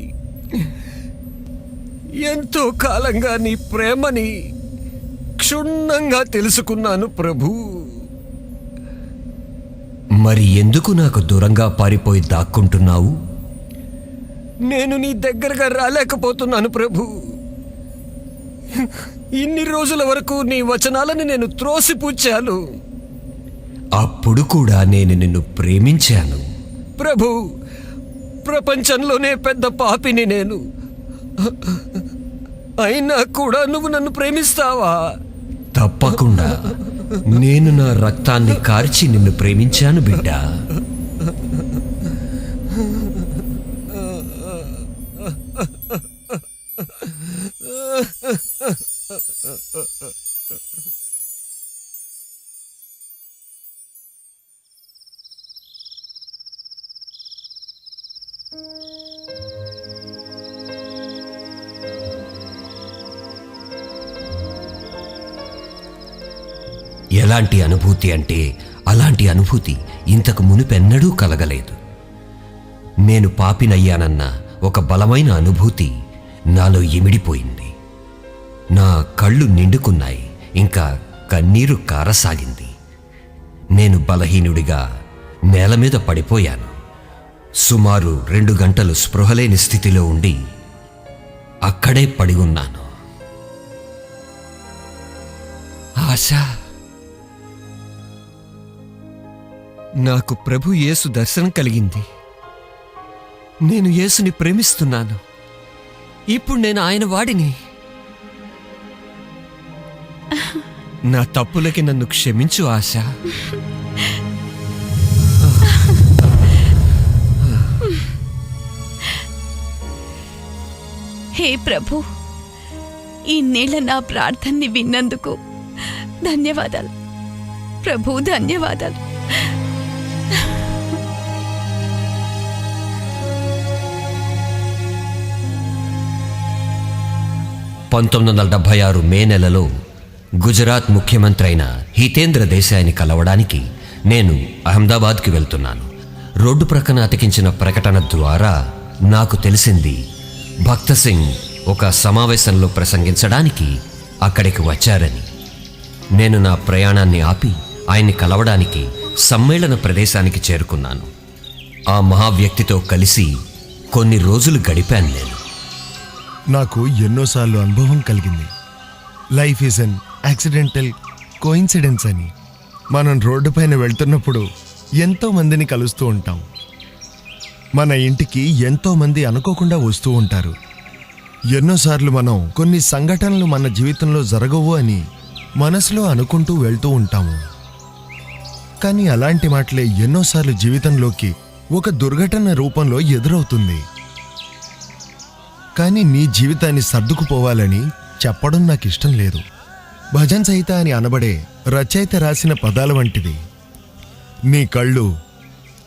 [SPEAKER 1] ఎంతో కాలంగా నీ ప్రేమని క్షుణ్ణంగా తెలుసుకున్నాను ప్రభు. మరి ఎందుకు నాకు దూరంగా పారిపోయి దాక్కుంటున్నావు? నేను నీ దగ్గరగా రాలేకపోతున్నాను ప్రభు. ఇన్ని రోజుల వరకు నీ వచనాలని నేను త్రోసిపుచ్చాను. అప్పుడు కూడా నేను నిన్ను ప్రేమించాను ప్రభు. ప్రపంచంలోనే పెద్ద పాపిని నేను. అయినా కూడా నువ్వు నన్ను ప్రేమిస్తావా? తప్పకుండా. నేను నా రక్తాన్ని కార్చి నిన్ను ప్రేమించాను బిడ్డ. ఎలాంటి అనుభూతి అంటే అలాంటి అనుభూతి ఇంతకు మునుపెన్నడూ కలగలేదు. నేను పాపినయ్యానన్న ఒక బలమైన అనుభూతి నాలో ఇమిడిపోయింది. నా కళ్ళు నిండుకున్నాయి, ఇంకా కన్నీరు కారసాగింది. నేను బలహీనుడిగా నేల మీద పడిపోయాను. సుమారు 2 గంటలు స్పృహలేని స్థితిలో ఉండి అక్కడే పడి ఉన్నాను. ఆశ, నాకు ప్రభు యేసు దర్శనం కలిగింది. నేను యేసుని ప్రేమిస్తున్నాను. ఇప్పుడు నేను ఆయన వాడిని. నా తప్పులకి నన్ను క్షమించు ఆశ.
[SPEAKER 5] హే ప్రభు, ఇన్నేళ్ల నా ప్రార్థనని విన్నందుకు ధన్యవాదాలు ప్రభు, ధన్యవాదాలు.
[SPEAKER 1] 1976 మే నెలలో గుజరాత్ ముఖ్యమంత్రి అయిన హితేంద్ర దేశాయ్ని కలవడానికి నేను అహ్మదాబాద్కి వెళ్తున్నాను. రోడ్డు ప్రక్కన అతికించిన ప్రకటన ద్వారా నాకు తెలిసింది భక్త సింగ్ ఒక సమావేశంలో ప్రసంగించడానికి అక్కడికి వచ్చారని. నేను నా ప్రయాణాన్ని ఆపి ఆయన్ని కలవడానికి సమ్మేళన ప్రదేశానికి చేరుకున్నాను. ఆ మహావ్యక్తితో కలిసి కొన్ని రోజులు గడిపాను నేను.
[SPEAKER 3] నాకు ఎన్నోసార్లు అనుభవం కలిగింది. Life is an accidental coincidence అని. మనం రోడ్డు పైన వెళ్తున్నప్పుడు ఎంతో మందిని కలుస్తూ ఉంటాం. మన ఇంటికి ఎంతో మంది అనుకోకుండా వస్తూ ఉంటారు. ఎన్నోసార్లు మనం కొన్ని సంఘటనలు మన జీవితంలో జరగవు అని మనసులో అనుకుంటూ వెళ్తూ ఉంటాము. కానీ అలాంటి మాటలే ఎన్నోసార్లు జీవితంలోకి ఒక దుర్ఘటన రూపంలో ఎదురవుతుంది. కానీ నీ జీవితాన్ని సర్దుకుపోవాలని చెప్పడం నాకు ఇష్టం లేదు. భజన్ సహిత అని అనబడే రచయిత రాసిన పదాల వంటిది. నీ కళ్ళు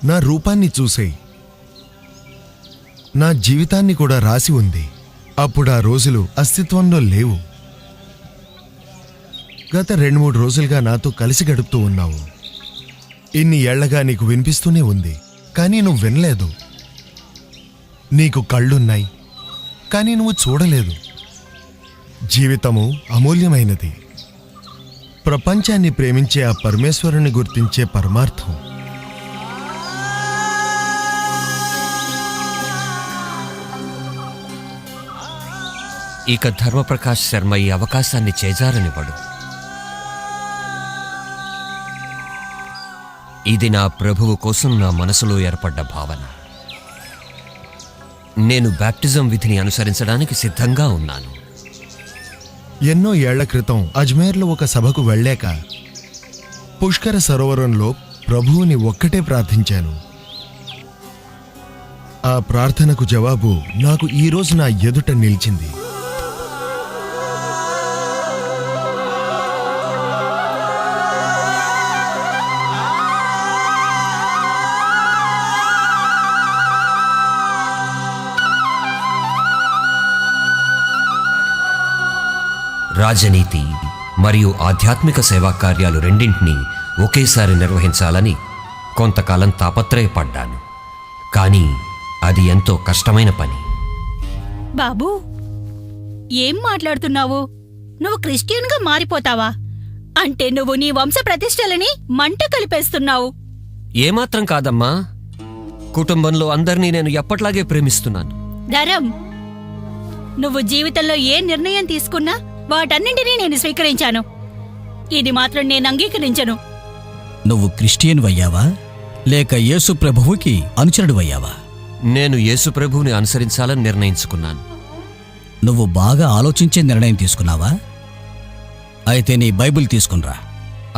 [SPEAKER 3] నా రూపాన్ని చూసేయి. నా జీవితాన్ని కూడా రాసి ఉంది. అప్పుడు ఆ రోజులు అస్తిత్వంలో లేవు. గత 2-3 రోజులుగా నాతో కలిసి గడుపుతూ ఉన్నావు. ఇన్ని ఏళ్లగా నీకు వినిపిస్తూనే ఉంది, కానీ నువ్వు వినలేదు. నీకు కళ్ళున్నాయి, కానీ నువ్వు చూడలేదు. జీవితము అమూల్యమైనది. ప్రపంచాన్ని ప్రేమించే ఆ పరమేశ్వరుని గుర్తించే పరమార్థం.
[SPEAKER 1] ఇక ధర్మప్రకాష్ శర్మ ఈ అవకాశాన్ని చేజారనివ్వడు. ఇది నా ప్రభువు కోసం నా మనసులో ఏర్పడ్డ భావన. నేను బాప్టిజం విధిని అనుసరించడానికి సిద్ధంగా ఉన్నాను.
[SPEAKER 3] ఎన్నో ఏళ్ల క్రితం అజ్మేర్లో ఒక సభకు వెళ్ళాక పుష్కర సరోవరంలో ప్రభువుని ఒక్కటే ప్రార్థించాను. ఆ ప్రార్థనకు జవాబు నాకు ఈరోజు నా ఎదుట నిలిచింది.
[SPEAKER 1] రాజనీతి మరియు ఆధ్యాత్మిక సేవా కార్యాలు రెండింటినీ ఒకేసారి నిర్వహించాలని కొంతకాలం తాపత్రయపడ్డాను. కానీ అది ఎంతో కష్టమైన పని.
[SPEAKER 9] బాబూ, ఏం మాట్లాడుతున్నావు? నువ్వు క్రిస్టియన్గా మారిపోతావా? అంటే నువ్వు నీ వంశ ప్రతిష్టలని మంట కలిపేస్తున్నావు.
[SPEAKER 1] ఏమాత్రం కాదమ్మా. కుటుంబంలో అందరినీ నేను ఎప్పట్లాగే ప్రేమిస్తున్నాను.
[SPEAKER 9] ధరం, నువ్వు జీవితంలో ఏ నిర్ణయం తీసుకున్నా వాటన్నింటినీ నేను స్వీకరించాను. ఇది మాత్రం నేను అంగీకరించను.
[SPEAKER 6] నువ్వు క్రిస్టియన్ అయ్యావా లేక యేసు ప్రభువుకి అనుచరుడు అయ్యావా?
[SPEAKER 1] నేను యేసు ప్రభువుని అనుసరించాలని నిర్ణయించుకున్నాను.
[SPEAKER 6] నువ్వు బాగా ఆలోచించే నిర్ణయం తీసుకున్నావా? అయితే నీ బైబిల్ తీసుకునిరా.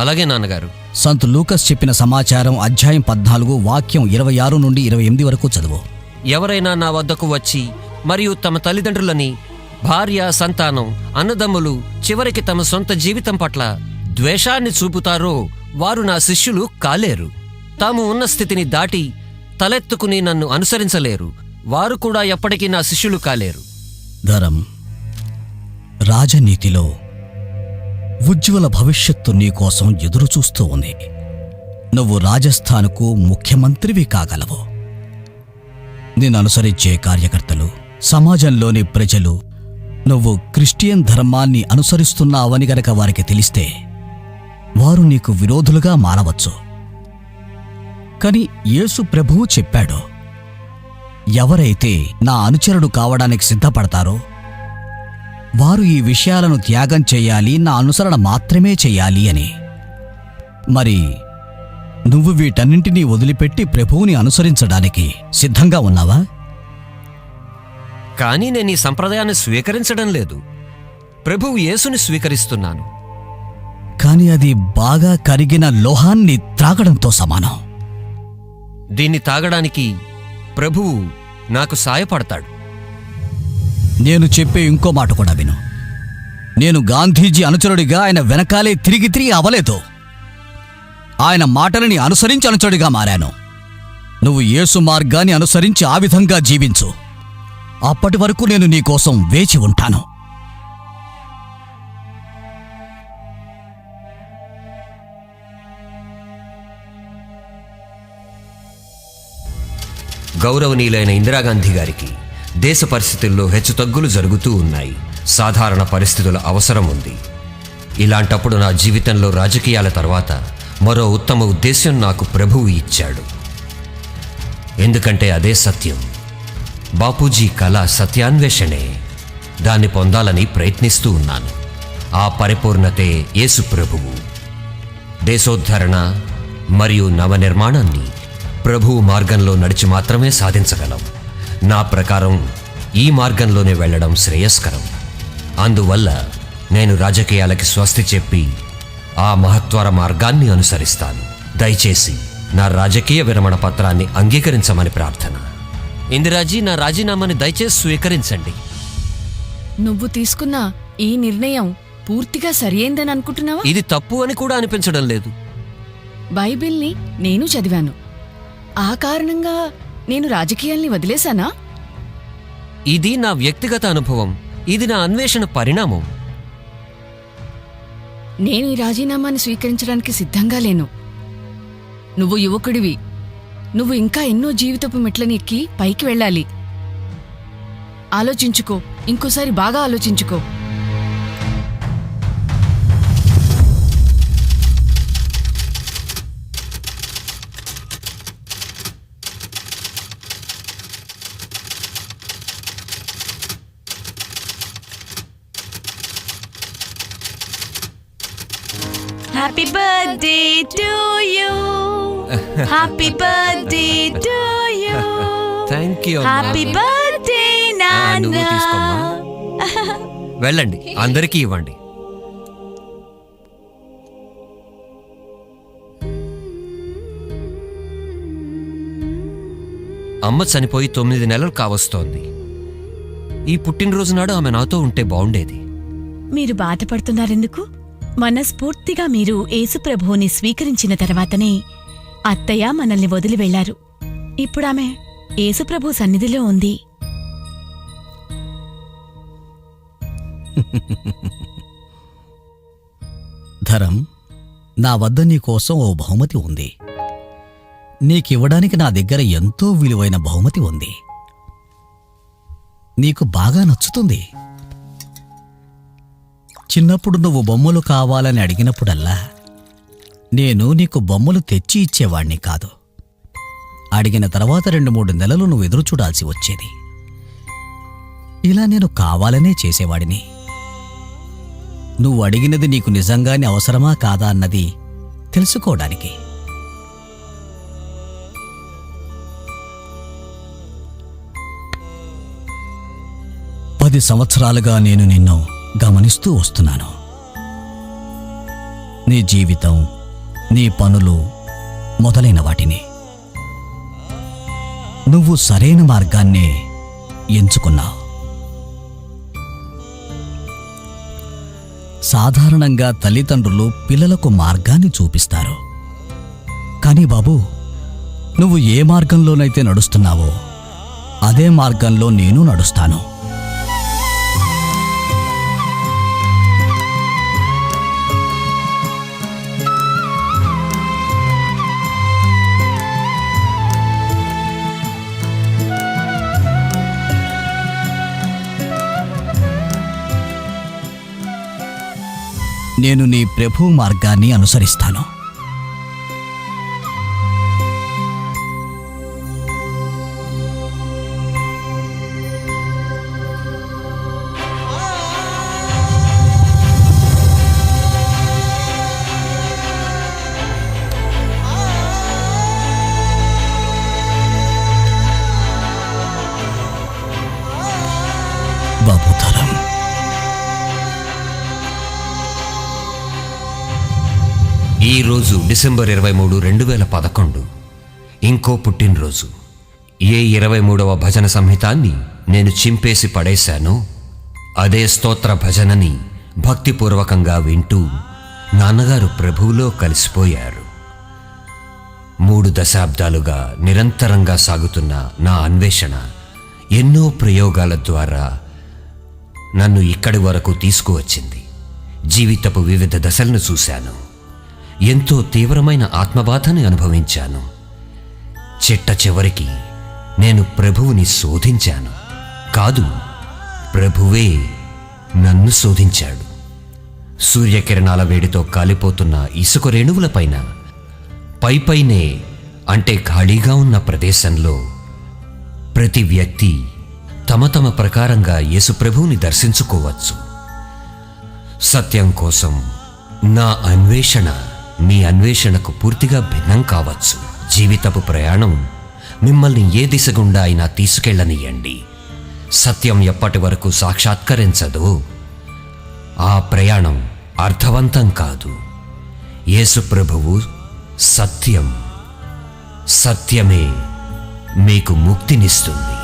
[SPEAKER 1] అలాగే నాన్నగారు.
[SPEAKER 6] సంత్ లూకస్ చెప్పిన సమాచారం అధ్యాయం 14 వాక్యం 26 నుండి 28 వరకు చదువు.
[SPEAKER 1] ఎవరైనా నా వద్దకు వచ్చి మరియు తమ తల్లిదండ్రులని, భార్య, సంతానం, అన్నదమ్ములు, చివరికి తమ సొంత జీవితం పట్ల ద్వేషాన్ని చూపుతారో వారు నా శిష్యులు కాలేరు. తాము ఉన్న స్థితిని దాటి తలెత్తుకుని నన్ను అనుసరించలేరు. వారు కూడా ఎప్పటికీ నా శిష్యులు కాలేరు.
[SPEAKER 6] ధరం, రాజనీతిలో ఉజ్వల భవిష్యత్తు నీకోసం ఎదురుచూస్తూ ఉంది. నువ్వు రాజస్థాన్కు ముఖ్యమంత్రివి కాగలవు. నిన్ను అనుసరించే కార్యకర్తలు, సమాజంలోని ప్రజలు నువ్వు క్రిస్టియన్ ధర్మాన్ని అనుసరిస్తున్నావని గనక వారికి తెలిస్తే వారు నీకు విరోధులుగా మారవచ్చు. కాని యేసు ప్రభువు చెప్పాడు, ఎవరైతే నా అనుచరుడు కావడానికి సిద్ధపడతారో వారు ఈ విషయాలను త్యాగం చేయాలి, నా అనుసరణ మాత్రమే చెయ్యాలి అని. మరి నువ్వు వీటన్నింటినీ వదిలిపెట్టి ప్రభువుని అనుసరించడానికి సిద్ధంగా ఉన్నావా?
[SPEAKER 1] కానీ నేను ఈ సంప్రదాయాన్ని స్వీకరించడం లేదు. ప్రభువు యేసుని స్వీకరిస్తున్నాను.
[SPEAKER 6] కాని అది బాగా కరిగిన లోహాన్ని త్రాగడంతో సమానం.
[SPEAKER 1] దీన్ని తాగడానికి ప్రభువు నాకు సాయపడతాడు.
[SPEAKER 6] నేను చెప్పే ఇంకో మాట కూడా విను. నేను గాంధీజీ అనుచరుడిగా ఆయన వెనకాలే తిరిగి అవలేదు. ఆయన మాటలని అనుసరించి అనుచరుడిగా మారాను. నువ్వు యేసు మార్గాన్ని అనుసరించి ఆ విధంగా జీవించు. అప్పటి వరకు నేను నీకోసం వేచి ఉంటాను.
[SPEAKER 1] గౌరవనీయులైన ఇందిరాగాంధీ గారికి దేశ పరిస్థితుల్లో హెచ్చుతగ్గులు జరుగుతూ ఉన్నాయి. సాధారణ పరిస్థితుల అవసరం ఉంది. ఇలాంటప్పుడు నా జీవితంలో రాజకీయాల తర్వాత మరో ఉత్తమ ఉద్దేశ్యం నాకు ప్రభువు ఇచ్చాడు. ఎందుకంటే అదే సత్యం. బాపూజీ కళ సత్యాన్వేషణే. దాన్ని పొందాలని ప్రయత్నిస్తూ ఉన్నాను. ఆ పరిపూర్ణతే యేసు ప్రభువు. దేశోద్ధరణ మరియు నవనిర్మాణాన్ని ప్రభువు మార్గంలో నడిచి మాత్రమే సాధించగలం. నా ప్రకారం ఈ మార్గంలోనే వెళ్ళడం శ్రేయస్కరం. అందువల్ల నేను రాజకీయాలకి స్వస్తి చెప్పి ఆ మహత్వర మార్గాన్ని అనుసరిస్తాను. దయచేసి నా రాజకీయ విరమణ పత్రాన్ని అంగీకరించమని ప్రార్థన. ఇందిరాజీ, నా రాజీనామాని దయచేసి స్వీకరించండి.
[SPEAKER 4] నువ్వు తీసుకున్న ఈ నిర్ణయం పూర్తిగా సరియైందని అనుకుంటున్నావా?
[SPEAKER 1] ఇది తప్పు అని కూడా అనిపించడం లేదు.
[SPEAKER 4] బైబిల్ని నేను చదివాను. ఆ కారణంగా నేను రాజకీయాల్ని వదిలేశానా?
[SPEAKER 1] ఇది నా వ్యక్తిగత అనుభవం. ఇది నా అన్వేషణ పరిణామం.
[SPEAKER 4] నేను ఈ రాజీనామాని స్వీకరించడానికి సిద్ధంగా లేను. నువ్వు యువకుడివి. నువ్వు ఇంకా ఎన్నో జీవితపు మెట్లని ఎక్కి పైకి వెళ్ళాలి. ఆలోచించుకో, ఇంకోసారి బాగా ఆలోచించుకో.
[SPEAKER 5] Happy birthday to you, happy birthday to you,
[SPEAKER 1] thank you.
[SPEAKER 5] Happy birthday
[SPEAKER 1] నువ్వు తీసుకోమ్మా. వెళ్ళండి, అందరికీ ఇవ్వండి. అమ్మ చనిపోయి 9 నెలలు కావస్తోంది. ఈ పుట్టినరోజు నాడు ఆమె నాతో ఉంటే బాగుండేది.
[SPEAKER 5] మీరు బాధపడుతున్నారెందుకు? మనస్ఫూర్తిగా మీరు యేసుప్రభువుని స్వీకరించిన తర్వాతనే అత్తయ్య మనల్ని వదిలి వెళ్లారు. ఇప్పుడామె యేసుప్రభు సన్నిధిలో ఉంది.
[SPEAKER 6] ధరం, నా వద్ద నీకోసం ఓ బహుమతి ఉంది. నీకివ్వడానికి నా దగ్గర ఎంతో విలువైన బహుమతి ఉంది. నీకు బాగా నచ్చుతుంది. చిన్నప్పుడు నువ్వు బొమ్మలు కావాలని అడిగినప్పుడల్లా నేను నీకు బొమ్మలు తెచ్చి ఇచ్చేవాణ్ణి కాదు. అడిగిన తర్వాత 2-3 నెలలు నువ్వు ఎదురు చూడాల్సి వచ్చేది. ఇలా నేను కావాలనే చేసేవాడిని. నువ్వు అడిగినది నీకు నిజంగానే అవసరమా కాదా అన్నది తెలుసుకోవడానికి. పది సంవత్సరాలుగా నేను నిన్ను గమనిస్తూ వస్తున్నాను. నీ జీవితం, నీ పనులు మొదలైన వాటిని. నువ్వు సరైన మార్గాన్నే ఎంచుకున్నావు. సాధారణంగా తల్లిదండ్రులు పిల్లలకు మార్గాన్ని చూపిస్తారు. కానీ బాబూ, నువ్వు ఏ మార్గంలోనైతే నడుస్తున్నావో అదే మార్గంలో నేను నడుస్తాను. నేను నీ ప్రభు మార్గాన్ని అనుసరిస్తాను. బాబు ధరం,
[SPEAKER 1] ఈరోజు డిసెంబర్ 23, 2011 ఇంకో పుట్టినరోజు. ఏ 23వ భజన సంహితాన్ని నేను చింపేసి పడేశానో అదే స్తోత్ర భజనని భక్తిపూర్వకంగా వింటూ నాన్నగారు ప్రభువులో కలిసిపోయారు. 3 దశాబ్దాలుగా నిరంతరంగా సాగుతున్న నా అన్వేషణ ఎన్నో ప్రయోగాల ద్వారా నన్ను ఇక్కడి వరకు తీసుకువచ్చింది. జీవితపు వివిధ దశలను చూశాను. ఎంతో తీవ్రమైన ఆత్మబాధని అనుభవించాను. చిట్ట చివరికి నేను ప్రభువుని శోధించాను. కాదు, ప్రభువే నన్ను శోధించాడు. సూర్యకిరణాల వేడితో కాలిపోతున్న ఇసుక రేణువులపైన పైపైనే అంటే ఖాళీగా ఉన్న ప్రదేశంలో ప్రతి వ్యక్తి తమ తమ ప్రకారంగా యేసుప్రభువుని దర్శించుకోవచ్చు. సత్యం కోసం నా అన్వేషణ మీ అన్వేషణకు పూర్తిగా భిన్నం కావచ్చు. జీవితపు ప్రయాణం మిమ్మల్ని ఏ దిశ గుండా అయినా తీసుకెళ్ళనియండి. సత్యం ఎప్పటి వరకు సాక్షాత్కరించదో ఆ ప్రయాణం అర్థవంతం కాదు. యేసుప్రభువు సత్యం, సత్యమే మీకు ముక్తినిస్తుంది.